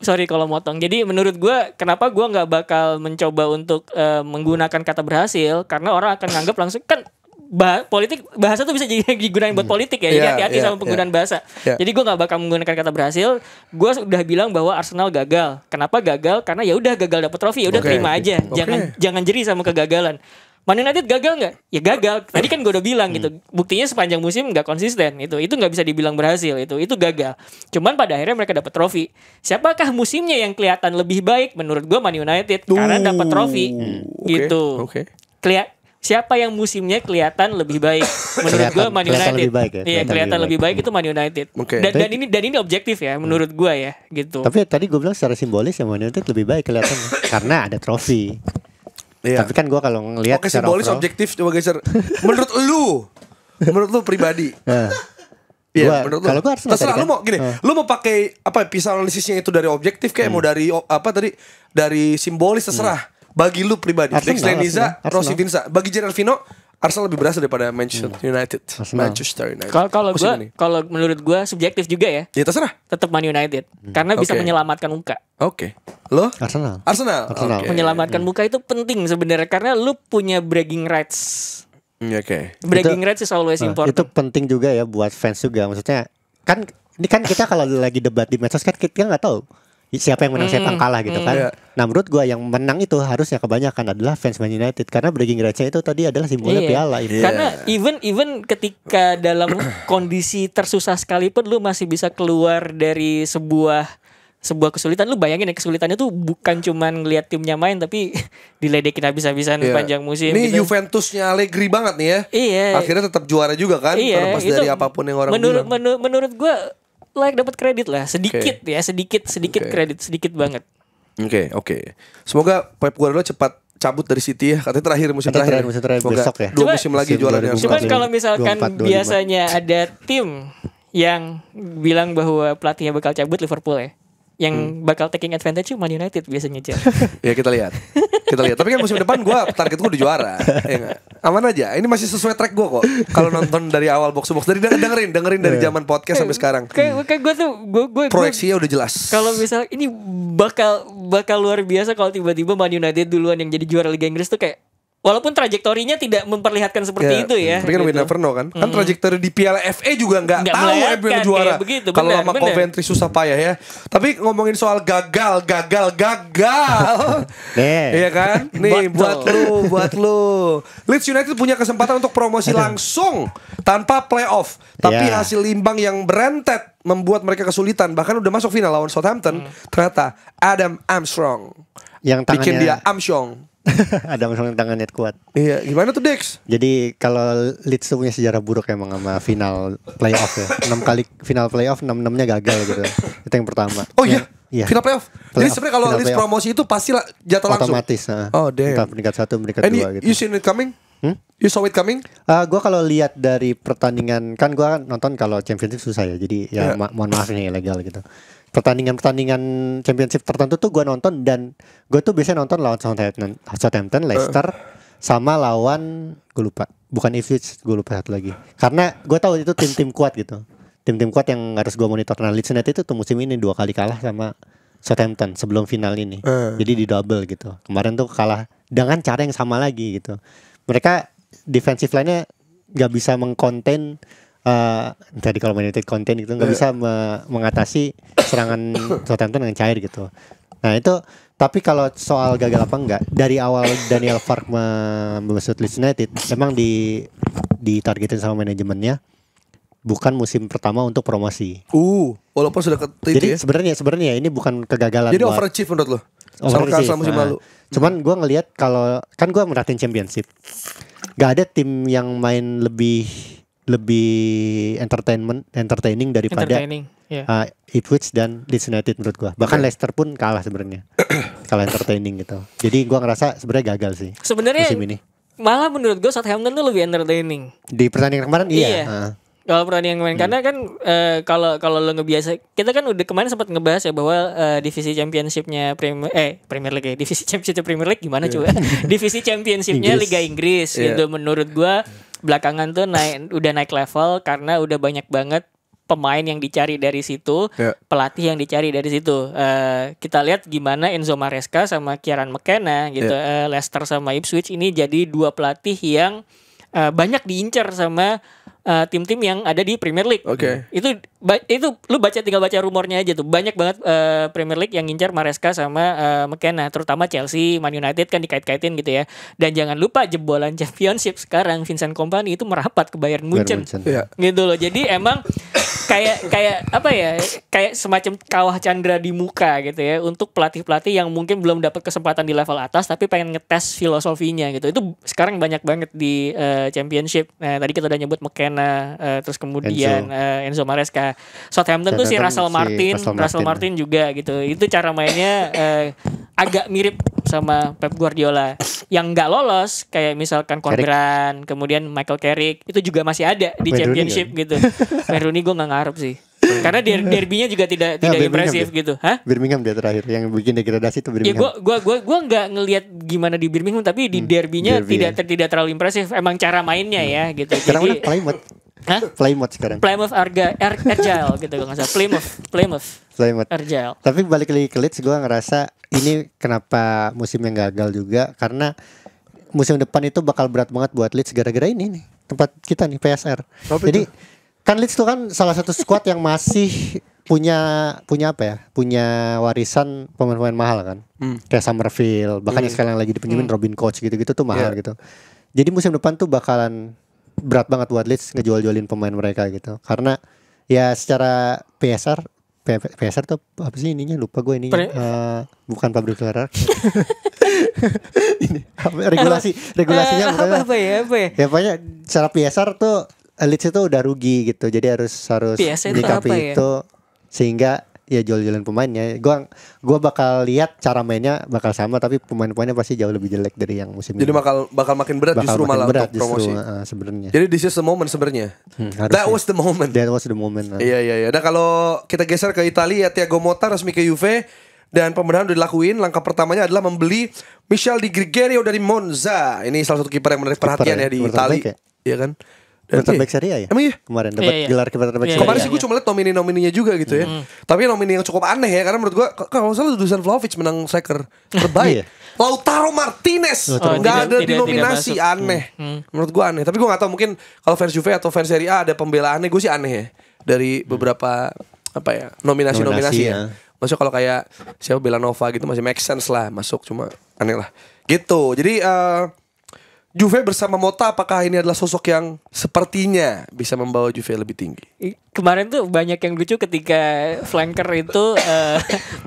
sorry kalau motong. Jadi menurut gue kenapa gue nggak bakal mencoba untuk menggunakan kata berhasil karena orang akan nganggap langsung kan bahasa tuh bisa digunakan buat politik ya. Jadi hati-hati sama penggunaan bahasa. Jadi gue nggak bakal menggunakan kata berhasil. Gue sudah bilang bahwa Arsenal gagal. Kenapa gagal? Karena ya udah gagal dapet trofi. Ya udah terima aja. Jangan jeri sama kegagalan. Man United gagal nggak? Ya gagal. Tadi kan gue udah bilang gitu. Buktinya sepanjang musim nggak konsisten. Itu nggak bisa dibilang berhasil. Itu gagal. Cuman pada akhirnya mereka dapat trofi. Siapakah musimnya yang kelihatan lebih baik? Menurut gue Man United karena dapat trofi. Gitu. Siapa yang musimnya kelihatan lebih baik? Menurut gue Man United. Iya, kelihatan lebih baik itu Man United. Dan ini objektif ya menurut gue ya gitu. Tapi tadi gue bilang secara simbolis ya Man United lebih baik kelihatan karena ada trofi. Tapi kan gue kalau ngelihat secara simbolis objektif coba geser. Menurut lu pribadi. Iya, menurut lu. Kalau gue harus terserah lu mau gini. Lu mau pakai pisau analisisnya itu dari objektif kayak mau dari dari simbolis terserah. Bagi lu pribadi, Dexter Niza, Rossi Vinsa. Bagi Gerard Vino, Arsenal lebih berhasil daripada Manchester United. Kalau menurut gue subjektif juga ya. Ya terserah. Tetap Man United karena bisa menyelamatkan muka. Lo? Arsenal. Menyelamatkan muka itu penting sebenarnya karena lu punya bragging rights. Bragging rights is always important. Itu penting juga ya buat fans juga. Maksudnya kan ini kan kita kalau lagi debat di medsos kan kita nggak tahu siapa yang menang siapa yang kalah gitu kan. Nah menurut gue yang menang itu harusnya kebanyakan adalah fans Man United karena bragging rights-nya itu tadi adalah simbolnya piala. Karena even ketika dalam kondisi tersusah sekalipun lu masih bisa keluar dari sebuah kesulitan. Lu bayangin ya kesulitannya tuh bukan cuman ngelihat timnya main tapi diledekin habis-habisan sepanjang musim. Ini gitu. Juventusnya Allegri banget nih ya. Iya. Akhirnya tetap juara juga kan. Terlepas dari apapun yang orang bilang. Menurut gue dapat kredit lah sedikit kredit sedikit banget. Oke. Semoga Pep Guardiola cepat cabut dari City ya. Katanya terakhir musim terakhir besok ya. 2 musim lagi juaranya. Cuman kalau misalkan biasanya ada tim yang bilang bahwa pelatihnya bakal cabut Liverpool ya. Yang bakal taking advantage Man United biasanya, Cel. Ya kita lihat. Tapi kan musim depan target gue udah juara. Ya, aman aja. Ini masih sesuai track gue kok. Kalau nonton dari awal box to box, dari dengerin dari zaman podcast sampai sekarang. Kayak gue tuh proyeksinya udah jelas. Kalau misal ini bakal luar biasa kalau tiba-tiba Man United duluan yang jadi juara Liga Inggris tuh kayak, walaupun trajektorinya tidak memperlihatkan seperti itu ya. Tapi kan we never know kan. Kan trajektori di Piala FA juga nggak tahu MU yang juara. Kalau sama Coventry susah payah ya. Tapi ngomongin soal gagal. Iya kan? Nih buat lu. Leeds United punya kesempatan untuk promosi langsung tanpa playoff. Tapi hasil imbang yang berentet membuat mereka kesulitan. Bahkan udah masuk final lawan Southampton. Ternyata Adam Armstrong yang tangannya bikin dia Armstrong. Ada masalah tangannya kuat. Iya, gimana tuh Dex? Jadi kalau Leeds tuh punya sejarah buruk emang sama final playoff ya. 6 kali final playoff, 6-6-nya gagal gitu. Itu yang pertama. Oh iya. Final playoff. Jadi sebenarnya kalau Leeds promosi itu pasti jatuh langsung. Otomatis. Oh damn. Entah peringkat 1, peringkat 2 gitu. You seen it coming? You saw it coming? Gue kalau lihat dari pertandingan, kan gue kan nonton kalau Championship susah ya. Jadi ya mohon maaf nih ilegal gitu. Pertandingan Championship tertentu tuh gue nonton, dan gue tuh biasanya nonton lawan Southampton, Leicester, sama lawan gue lupa, bukan Ipswich, gue lupa satu lagi. Karena gue tahu itu tim-tim kuat gitu, tim-tim kuat yang harus gue monitor. Nah Leeds United itu tuh musim ini 2 kali kalah sama Southampton sebelum final ini, jadi di double gitu. Kemarin tuh kalah dengan cara yang sama lagi gitu. Mereka defensive line-nya nggak bisa mengkonten. Tadi kalau Man United konten itu nggak bisa mengatasi serangan Southampton dengan cair gitu. Nah itu, tapi kalau soal gagal apa enggak, dari awal Daniel Farke membesut Leeds United emang ditargetin sama manajemennya bukan musim pertama untuk promosi. Walaupun sudah jadi ya? sebenarnya ini bukan kegagalan. Jadi overachieve menurut lo? Sama musim lalu. Cuman gue ngelihat, kalau kan gue merhatiin Championship, nggak ada tim yang main lebih entertaining daripada Ipswich dan Leeds United menurut gua. Bahkan Leicester pun kalah sebenarnya. Kalah entertaining gitu. Jadi gua ngerasa sebenarnya gagal sih sebenarnya musim ini. Malah menurut gua Southampton tuh lebih entertaining. Di pertandingan kemarin iya. Kalau pertandingan kemarin karena kan kalau lo ngebiasa, kita kan udah kemarin sempat ngebahas ya bahwa divisi championshipnya Premier League ya, divisi championship Premier League gimana coba? Divisi championshipnya Liga Inggris gitu menurut gua belakangan tuh udah naik level karena udah banyak banget pemain yang dicari dari situ, pelatih yang dicari dari situ. Kita lihat gimana Enzo Maresca sama Kieran McKenna gitu, Leicester sama Ipswich ini jadi 2 pelatih yang banyak diincar sama tim-tim yang ada di Premier League. Itu lu tinggal baca rumornya aja tuh. Banyak banget Premier League yang ngincar Maresca sama McKenna, terutama Chelsea, Man United kan dikait-kaitin gitu ya. Dan jangan lupa jebolan Championship sekarang Vincent Kompany itu merapat ke Bayern Munchen. Gitu loh. Jadi emang kayak apa ya? Kayak semacam kawah Chandra di muka gitu ya untuk pelatih-pelatih yang mungkin belum dapat kesempatan di level atas tapi pengen ngetes filosofinya gitu. Itu sekarang banyak banget di Championship. Nah, tadi kita udah nyebut McKenna, terus kemudian Enzo Maresca. Southampton tuh si Russell Martin juga gitu. Itu cara mainnya agak mirip sama Pep Guardiola. Yang nggak lolos kayak misalkan Corberan, kemudian Michael Carrick itu juga masih ada di Championship gitu. Wayne Rooney gue nggak ngarep sih. Karena derbynya juga tidak impresif gitu. Birmingham dia terakhir yang bikin degradasi itu Birmingham. Ya gue nggak ngelihat gimana di Birmingham, tapi di derbynya tidak terlalu impresif. Emang cara mainnya ya gitu. Sekarang jadi Plymouth sekarang. Plymouth Argyle gitu kalau nggak salah. Plymouth Argyle. Tapi balik lagi ke Leeds, gue ngerasa ini kenapa musimnya gagal juga karena musim depan itu bakal berat banget buat Leeds gara-gara ini nih tempat kita nih PSR. Jadi kan Leeds tuh kan salah satu skuad yang masih punya apa ya? Punya warisan pemain-pemain mahal kan. Kayak Summerfield, bahkan yang sekarang lagi dipinjemin Robin Koch gitu-gitu tuh mahal gitu. Jadi musim depan tuh bakalan berat banget buat Leeds ngejual-jualin pemain mereka gitu. Karena ya secara PSR tuh apa sih ininya, lupa gue ininya. Bukan pabrik suara. Ini regulasinya apa ya? Ya pokoknya secara PSR tuh Leeds itu udah rugi gitu. Jadi harus menyikapi itu sehingga ya jual-jualin pemainnya. Gua bakal lihat cara mainnya bakal sama, tapi pemain-pemainnya pasti jauh lebih jelek dari yang musim ini. Jadi bakal makin berat justru malah untuk promosi. Sebenarnya. Jadi this is the moment sebenarnya. That was the moment. Iya. Dan kalau kita geser ke Italia, Thiago Motta resmi ke Juve dan pembenahan udah dilakuin. Langkah pertamanya adalah membeli Michel Di Gregorio dari Monza. Ini salah satu kiper yang menarik perhatian ya di Italia. Iya kan? Terbaik Serie A ya? Emang iya? Kemarin dapat gelar kiper terbaik Serie A. Kemarin sih gue cuma liat nomininya juga gitu ya. Tapi nomini yang cukup aneh ya, karena menurut gue kalau salah Dusan Vlahovic menang striker terbaik. Lautaro Martinez nggak ada di nominasi, aneh. Menurut gue aneh. Tapi gue nggak tahu, mungkin kalau fans Juve atau fans Serie A ada pembelaannya. Gue sih aneh ya dari beberapa nominasi ya. Maksudnya kalau kayak siapa Belanova gitu masih make sense lah masuk, cuma aneh lah. Gitu. Jadi Juve bersama Motta, apakah ini adalah sosok yang sepertinya bisa membawa Juve lebih tinggi? Kemarin tuh banyak yang lucu ketika flanker itu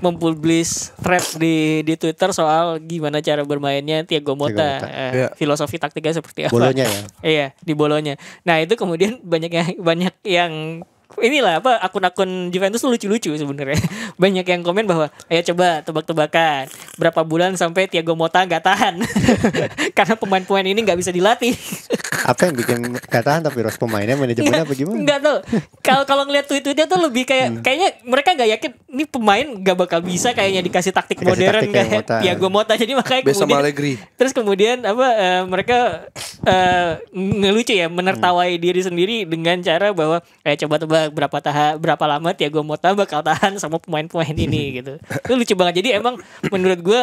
mempublish thread di Twitter soal gimana cara bermainnya Thiago Motta, filosofi taktiknya seperti apa. Bolonya ya. Iya, di Bolonya. Nah, itu kemudian banyak yang inilah akun-akun Juventus tuh lucu-lucu sebenarnya. Banyak yang komen bahwa ayo coba tebak-tebakan berapa bulan sampai Thiago Motta nggak tahan karena pemain-pemain ini nggak bisa dilatih. Apa yang bikin nggak tahan tapi harus pemainnya manajemennya apa gimana? Nggak tahu. Kalau ngeliat tweet-tweetnya tuh lebih kayaknya mereka nggak yakin ini pemain nggak bakal bisa kayaknya dikasih taktik modern kayak Thiago Motta. Jadi makanya terus kemudian mereka ngelucu ya, menertawai diri sendiri dengan cara bahwa coba tebak berapa lama Thiago Motta bakal tahan sama pemain-pemain ini gitu. Itu lucu banget. Jadi emang menurut gue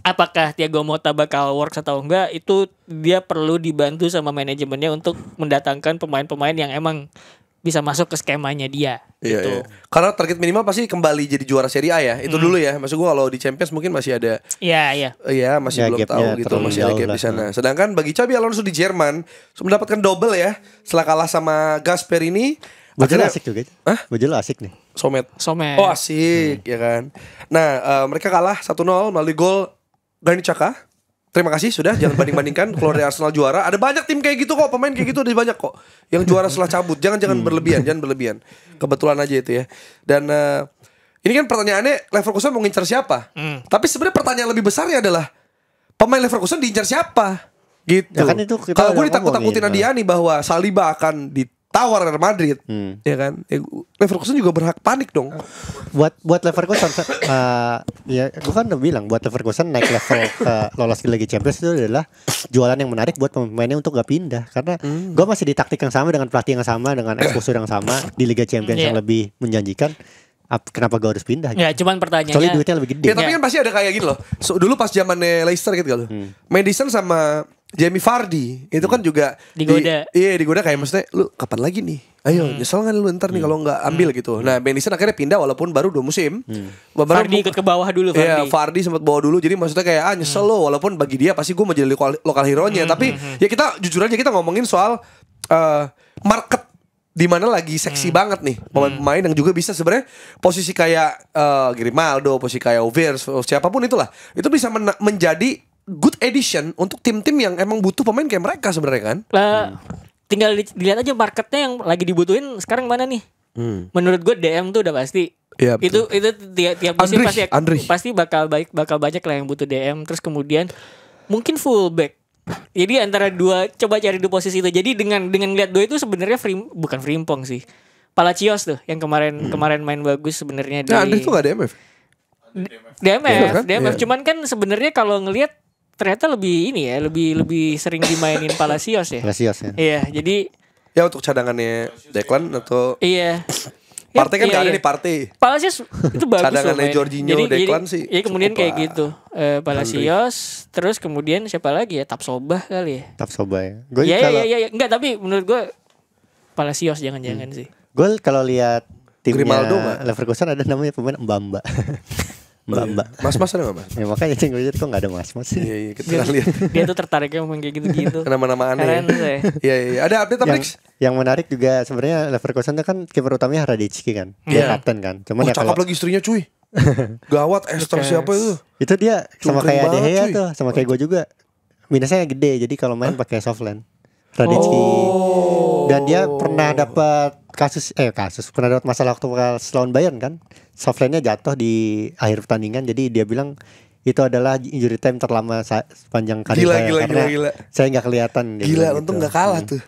apakah Thiago Motta bakal works atau enggak, itu dia perlu dibantu sama manajemennya untuk mendatangkan pemain-pemain yang emang bisa masuk ke skemanya dia. Iya, gitu. iya. Karena target minimal pasti kembali jadi juara Serie A ya. Itu dulu ya. Maksud gue kalau di Champions mungkin masih ada. Iya. Iya, masih belum tahu gitu, masih ada gap di sana. Sedangkan bagi Xabi Alonso di Jerman mendapatkan double ya setelah kalah sama Gasperini. Baju asik juga. Baju asik nih. Somet. Oh asik ya kan. Nah mereka kalah 1-0 melalui gol Granit Xhaka. Terima kasih sudah, jangan banding-bandingkan. Kalau dari Arsenal juara, ada banyak tim kayak gitu kok, pemain kayak gitu ada banyak kok. Yang juara setelah cabut, jangan berlebihan. Kebetulan aja itu ya. Dan ini kan pertanyaannya Leverkusen mau ngincar siapa? Tapi sebenarnya pertanyaan lebih besarnya adalah pemain Leverkusen diincar siapa? Gitu. Ya kan kalau gue ditakut-takutin Adiani bahwa Saliba akan ditawar Real Madrid, ya kan? Leverkusen juga berhak panik dong. Buat Leverkusen, ya gue kan udah bilang buat Leverkusen naik level ke lolos ke Liga Champions itu adalah jualan yang menarik buat pemainnya untuk gak pindah. Karena gue masih di taktik yang sama, dengan pelatih yang sama, dengan exposure yang sama di Liga Champions yang lebih menjanjikan. Kenapa gue harus pindah? Ya cuman pertanyaannya, soalnya duitnya lebih gede. Ya tapi kan pasti ada kayak gini loh. Dulu pas zamannya Leicester gitu kan, Madison sama Jamie Vardy itu kan juga digoda kayak maksudnya lu kapan lagi nih? Ayo nyesel kan lu ntar nih kalau nggak ambil gitu. Nah Madison akhirnya pindah walaupun baru 2 musim. Vardy ikut ke bawah dulu. Iya Vardy sempat bawa dulu. Jadi maksudnya kayak nyesel lo, walaupun bagi dia pasti gue mau jadi lokal hero-nya. Tapi ya kita jujur aja kita ngomongin soal market di mana lagi seksi banget nih pemain-pemain yang juga bisa sebenarnya posisi kayak Grimaldo, posisi kayak Overs, siapapun itulah, itu bisa menjadi good addition untuk tim-tim yang emang butuh pemain kayak mereka sebenarnya kan. Tinggal dilihat aja marketnya yang lagi dibutuhin sekarang mana nih. Menurut gue DM tuh udah pasti. Ya, itu tiap musim pasti bakal banyak lah yang butuh DM. Terus kemudian mungkin fullback. Jadi antara dua, coba cari di posisi itu. Jadi dengan lihat dua itu sebenarnya bukan Frimpong sih. Palacios tuh yang kemarin main bagus sebenarnya. Nah, Andri tuh gak DMF. DMF. Cuman kan sebenarnya kalau ngelihat ternyata lebih ini ya, lebih sering dimainin Palacios ya. Iya, jadi ya untuk cadangannya Declan atau iya. Partai kan gak ada nih partai. Palacios itu bagus. Cadangannya Jorginho, Declan sih. Iya kemudian kayak gitu. Palacios, terus kemudian siapa lagi ya? Tapsoba kali ya. Tapsoba ya. Iya. Enggak, tapi menurut gue Palacios jangan-jangan sih. Gue kalau lihat timnya Leverkusen ada namanya pemain Mbamba. Mbak. Mas ada gak mas? Ya makanya gue jadi kok gak ada mas sih. Iya kita lihat. Dia tuh tertariknya ngomong kayak gitu-gitu. Nama-nama aneh. Iya. Ada update Flix? Yang menarik juga sebenarnya Leverkusen itu kan kiper utamanya Radicki kan. Dia kapten kan. Cuman cakep lagi istrinya cuy. Gawat Esther siapa itu? Itu dia sama kayak De Gea tuh, sama kayak gue juga. Minusnya gede, jadi kalau main pakai softland. Radicki. Dan dia pernah dapat kasus pernah dapat masalah waktu lawan Bayern kan. Softline-nya jatuh di akhir pertandingan, jadi dia bilang itu adalah injury time terlama sepanjang karir saya karena saya nggak kelihatan. Gila, untung nggak kalah tuh.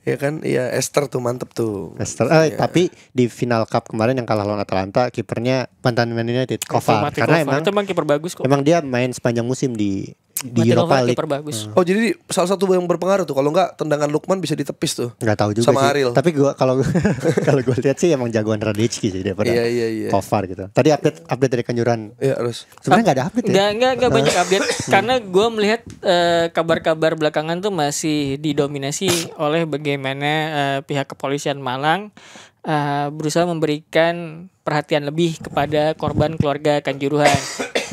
Ya kan, iya Esther tuh mantep tuh. Esther, tapi di final cup kemarin yang kalah lawan Atalanta, kipernya mantan Man United, Kovar, karena emang kiper bagus kok. Emang dia main sepanjang musim di Europa League. Oh, jadi salah satu yang berpengaruh tuh. Kalau enggak tendangan Lukman bisa ditepis tuh. Enggak tahu juga sama sih. Ariel. Tapi gua kalau gue lihat sih emang jagoan Radecki sih daripada Kovar gitu. Tadi update dari Kanjuruhan. Iya, harus. Sebenarnya enggak ada update ya. Enggak banyak update karena gue melihat kabar-kabar belakangan tuh masih didominasi oleh bagaimana pihak kepolisian Malang berusaha memberikan perhatian lebih kepada korban keluarga Kanjuruhan.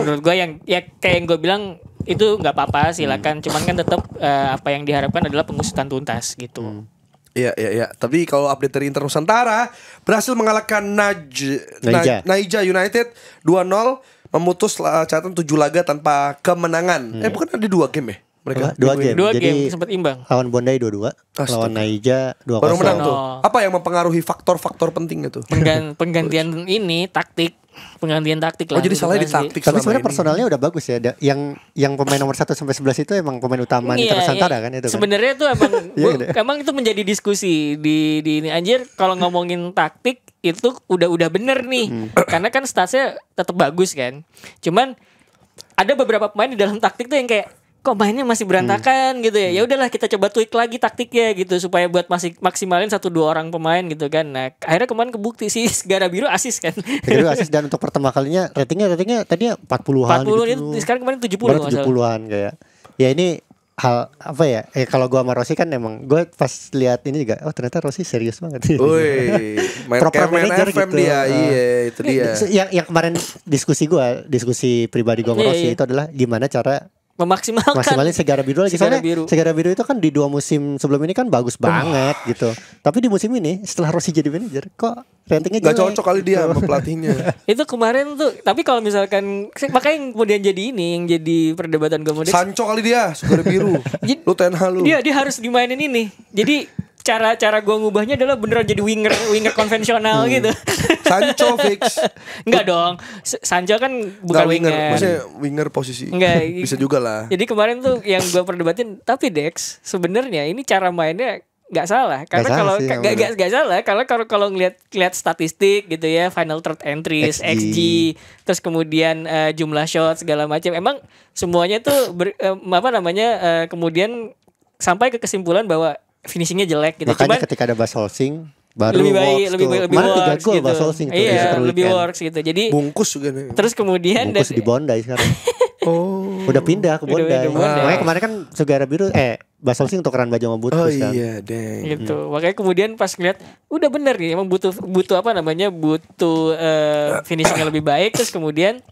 Menurut gue yang kayak yang gue bilang itu nggak apa-apa, silakan. Cuman kan tetap apa yang diharapkan adalah pengusutan tuntas gitu. Iya. Tapi kalau update dari Inter Nusantara berhasil mengalahkan Naija United 2-0, memutus catatan 7 laga tanpa kemenangan. Bukan ada 2 game ya? Mereka 2 game sempat imbang. Lawan Bondai 2-2, lawan Naija 2-0. Baru menang tuh. Apa yang mempengaruhi faktor-faktor pentingnya tuh? Penggantian penggantian taktik lah. Oh, jadi salahnya di taktik. Tapi sebenarnya personalnya udah bagus ya. Yang pemain nomor 1 sampai 11 itu emang pemain utama Inter Nusantara kan itu kan. Sebenarnya itu emang itu menjadi diskusi di ini anjir, kalau ngomongin taktik itu udah bener nih. Karena kan statsnya tetap bagus kan. Cuman ada beberapa pemain di dalam taktik tuh yang kayak kok mainnya masih berantakan gitu ya. Ya udahlah kita coba tweak lagi taktiknya gitu supaya buat masih maksimalin 1-2 orang pemain gitu kan. Nah, akhirnya kemarin kebukti sih Segara Biru asis kan. Segara Biru asis, dan untuk pertama kalinya ratingnya tadinya 40-an 40 gitu. Sekarang kemarin 70 baru 70-an kayak. Ya ini hal apa ya? Kalau gue sama Rossi kan emang gue pas lihat ini juga, oh ternyata Rossi serius banget. Woi, proper manager gitu. Dia, itu dia. Yang kemarin diskusi pribadi gue sama Rossi itu adalah gimana cara maksimalin Segara Biru lagi. Segara Biru itu kan di 2 musim sebelum ini kan bagus banget gitu. Tapi di musim ini setelah Rossi jadi manajer kok ratingnya gak cocok kali dia sama pelatihnya. Itu kemarin tuh. Tapi kalau misalkan makanya yang kemudian jadi ini yang jadi perdebatan kemudian Sancho kali dia Segara Biru. Lu Tenha lu. Dia harus dimainin ini. Jadi cara gue ngubahnya adalah beneran jadi winger konvensional gitu. Sancho fix. Enggak dong. Sancho kan bukan winger. Maksudnya winger posisi. Enggak. Bisa juga lah. Jadi kemarin tuh yang gue perdebatin, tapi Dex sebenarnya ini cara mainnya nggak salah. Karena kalau nggak salah kalau ngeliat statistik gitu ya, final third entries, XG, terus kemudian jumlah shot segala macam, emang semuanya tuh kemudian sampai ke kesimpulan bahwa finishingnya jelek gitu. Makanya ketika ada Bas Holsing baru lebih works gitu. Bas Holsing tuh. Iya, lebih works gitu. Jadi bungkus juga nih. Terus kemudian bungkus di Bondi sekarang. Udah pindah ke Bondi. Makanya kemarin kan Segara Biru Bas Holsing tukeran baju sama Butkus kan. Iya, deng. Gitu. Makanya kemudian pas ngeliat udah bener nih, emang butuh finishing yang lebih baik. Terus kemudian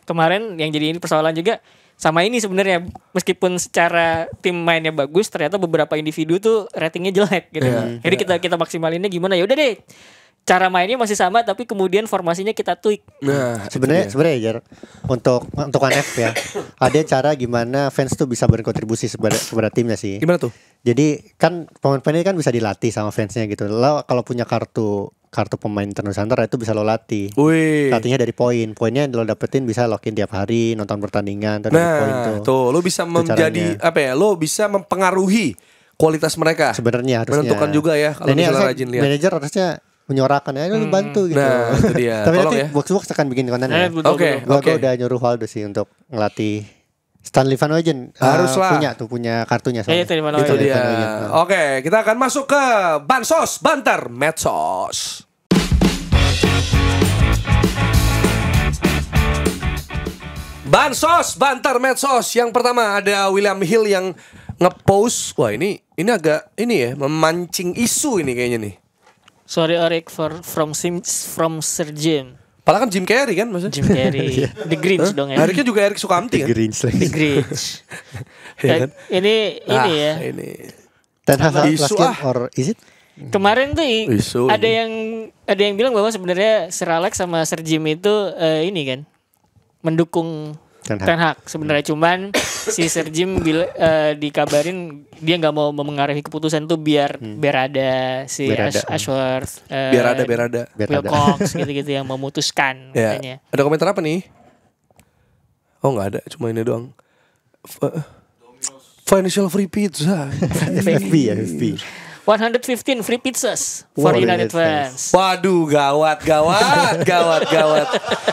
kemarin yang jadi ini persoalan juga sama ini sebenarnya, meskipun secara tim mainnya bagus, ternyata beberapa individu tuh ratingnya jelek gitu. Jadi kita maksimalinnya gimana? Ya udah deh, cara mainnya masih sama tapi kemudian formasinya kita tweak. Nah, sebenarnya Jar, untuk ANF ya, ada cara gimana fans tuh bisa berkontribusi kepada timnya sih. Gimana tuh? Jadi kan pemain-pemain ini kan bisa dilatih sama fansnya gitu. Lo kalau punya kartu pemain Inter Nusantara itu bisa lo latih. Latihnya dari poinnya lo dapetin, bisa login tiap hari, nonton pertandingan. Nah, tuh lo bisa menjadi lo bisa mempengaruhi kualitas mereka. Sebenarnya harusnya menentukan juga ya kalau misalnya rajin lihat. Manajer harusnya menyorakan lu bantu gitu. Nah, itu dia. Tapi nanti box akan bikin kontennya. Oke. Gue udah nyuruh Waldo sih untuk ngelatih Stanley Van Wijnen. Haruslah punya kartunya soalnya. Itu dia. Oke, kita akan masuk ke Bansos Banter Medsos. Bansos Banter Medsos. Yang pertama ada William Hill yang ngepost. Wah, ini agak memancing isu ini kayaknya nih. Sorry Eric from Sir Jim. Padahal kan Jim Carrey kan maksudnya. Jim Carrey. The Grinch dong ya. Ericnya juga Eric Sukamti kan. The Grinch. Ya, ini ya. Ini. Ten Hag last game or is it? Kemarin tuh ada yang bilang bahwa sebenarnya Sir Alex sama Sir Jim itu ini kan mendukung Ten Hag sebenarnya, cuman si Sir Jim dikabarin dia nggak mau mengaruhi keputusan tuh biar ada si Ashworth, biar ada Wilcox gitu-gitu yang memutuskan katanya. Ada komentar apa nih? Oh nggak ada, cuma ini doang. Financial free pizza. FB. 115 free pizzas for United fans. Waduh, gawat.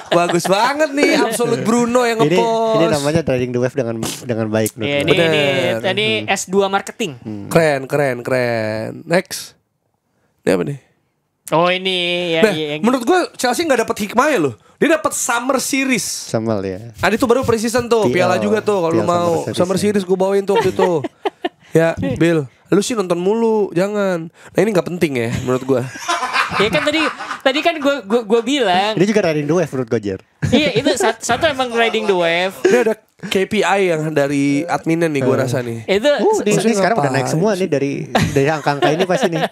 Bagus banget nih, Absolute Bruno yang ngepost. Ini namanya riding the wave dengan baik. Ya, ini tadi S2 marketing. Keren. Next. Ini apa nih? Oh ini yang menurut gue Chelsea nggak dapat hikmahnya loh. Dia dapat Summer Series. Sama ya. Ada itu baru pre-season tuh, piala juga tuh kalau lu mau. Summer Series gue bawain tuh waktu itu. Ya, Bill, lu sih nonton mulu, jangan. Nah ini nggak penting ya menurut gue. Ya kan tadi kan gue bilang. Ini juga riding the wave menurut gue, Jer. Iya itu satu emang riding the wave. Ini ada KPI yang dari adminnya nih gue rasa nih. Itu ini sekarang udah naik semua nih dari angka-angka ini pasti nih.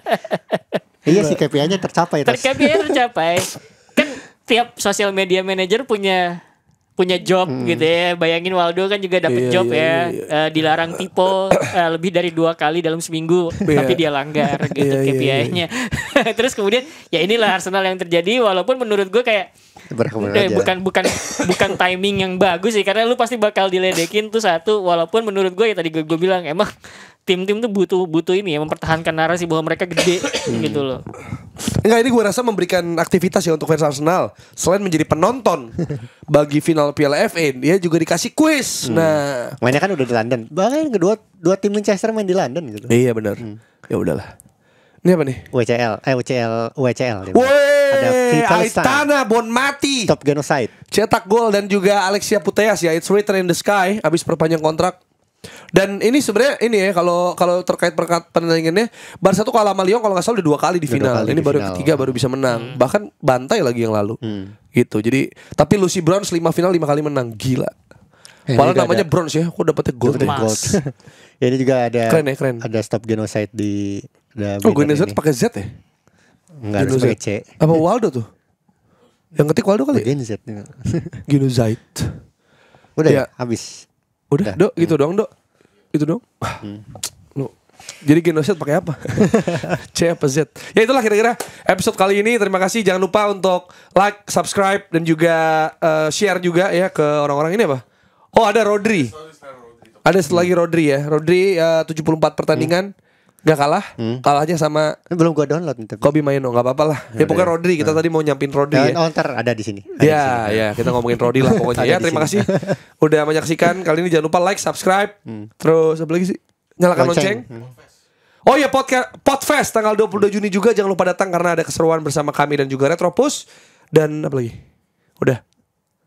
Iya sih KPI-nya tercapai. KPI-nya tercapai. Kan tiap sosial media manager punya job gitu ya. Bayangin Waldo kan juga dapet job ya. Dilarang typo lebih dari 2 kali dalam seminggu, tapi dia langgar gitu KPI-nya. Terus kemudian ya inilah Arsenal yang terjadi, walaupun menurut gue kayak bukan timing yang bagus sih, karena lu pasti bakal diledekin tuh satu. Walaupun menurut gue ya tadi gue bilang emang tim-tim tuh butuh ini ya, mempertahankan narasi bahwa mereka gede gitu loh. Enggak, ini gue rasa memberikan aktivitas ya untuk fans Arsenal. Selain menjadi penonton bagi final Piala FA, dia juga dikasih kuis. Nah, mainnya kan udah di London. Bahkan dua tim Manchester main di London gitu. Iya benar. Ya udahlah. Ini apa nih? UCL. Ada Aitana Bon Mati. Top genocide. Cetak gol dan juga Alexia Putellas ya. It's written in the sky. Habis perpanjang kontrak. Dan ini sebenarnya ini ya kalau terkait pertandingannya, Barca tuh kalah sama Lyon kalau nggak salah udah 2 kali di final. Ini baru ketiga baru bisa menang. Bahkan bantai lagi yang lalu. Gitu. Jadi tapi Lucy Bronze 5 final 5 kali menang. Gila. Padahal namanya bronze ya. Kok dapetnya gold. Ya, ini juga ada keren. Ada stop genocide di genocide pakai Z ya? Enggak, harus pakai C. Apa Waldo tuh? Yang ketik Waldo kali? Genocide. Udah ya, habis. Udah, Dok, gitu dong, Dok. Itu dong. Jadi genocide pakai apa? C apa Z? Ya itulah kira-kira episode kali ini. Terima kasih. Jangan lupa untuk like, subscribe dan juga share juga ya ke orang-orang ini apa? Oh, ada Rodri. Ada satu lagi Rodri ya. Rodri 74 pertandingan gak kalah. Kalahnya sama belum gua download nih. Kobe Maino, gak apa-apa lah. Ya pokoknya Rodri, kita tadi mau nyampin Rodri ya. Ntar ada di sini. Ya, kita ngomongin Rodri lah pokoknya. Ya, terima kasih udah menyaksikan. Kali ini jangan lupa like, subscribe. Terus apa lagi sih? Nyalakan lonceng. Oh ya, Podfest tanggal 22 Juni juga. Jangan lupa datang karena ada keseruan bersama kami dan juga Retropus. Dan apa lagi? Udah.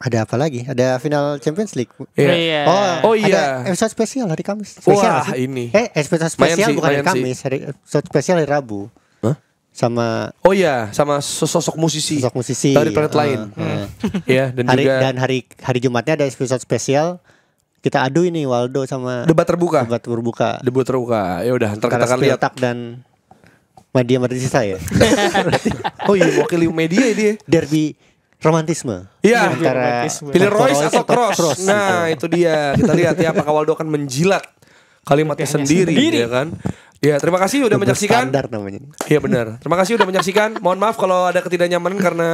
Ada apa lagi? Ada final Champions League. Oh iya. Ada episode spesial hari Kamis. Wah, ini. Episode spesial bukan hari Kamis, episode spesial hari Rabu. Hah? Sama sosok musisi. Dari planet lain. Ya, dan hari Jumatnya ada episode spesial. Kita adu ini Waldo sama debat terbuka. Ya udah, ntar kita akan lihat. Dan media sisa ya. Oh iya, wakili media dia. Derby romantisme. Iya, antara pilih Royce atau Cross. Nah, itu dia. Kita lihat ya apakah Waldo akan menjilat kalimatnya sendiri ya kan. Ya, terima kasih udah menyaksikan. Standar namanya. Iya benar. Terima kasih udah menyaksikan. Mohon maaf kalau ada ketidaknyamanan karena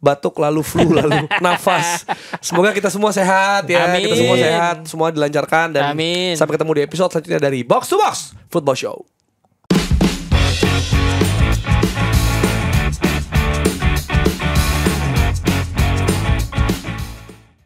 batuk lalu flu lalu nafas. Semoga kita semua sehat ya. Amin. Kita semua sehat, semua dilancarkan dan Amin. sampai ketemu di episode selanjutnya dari Box to Box Football Show.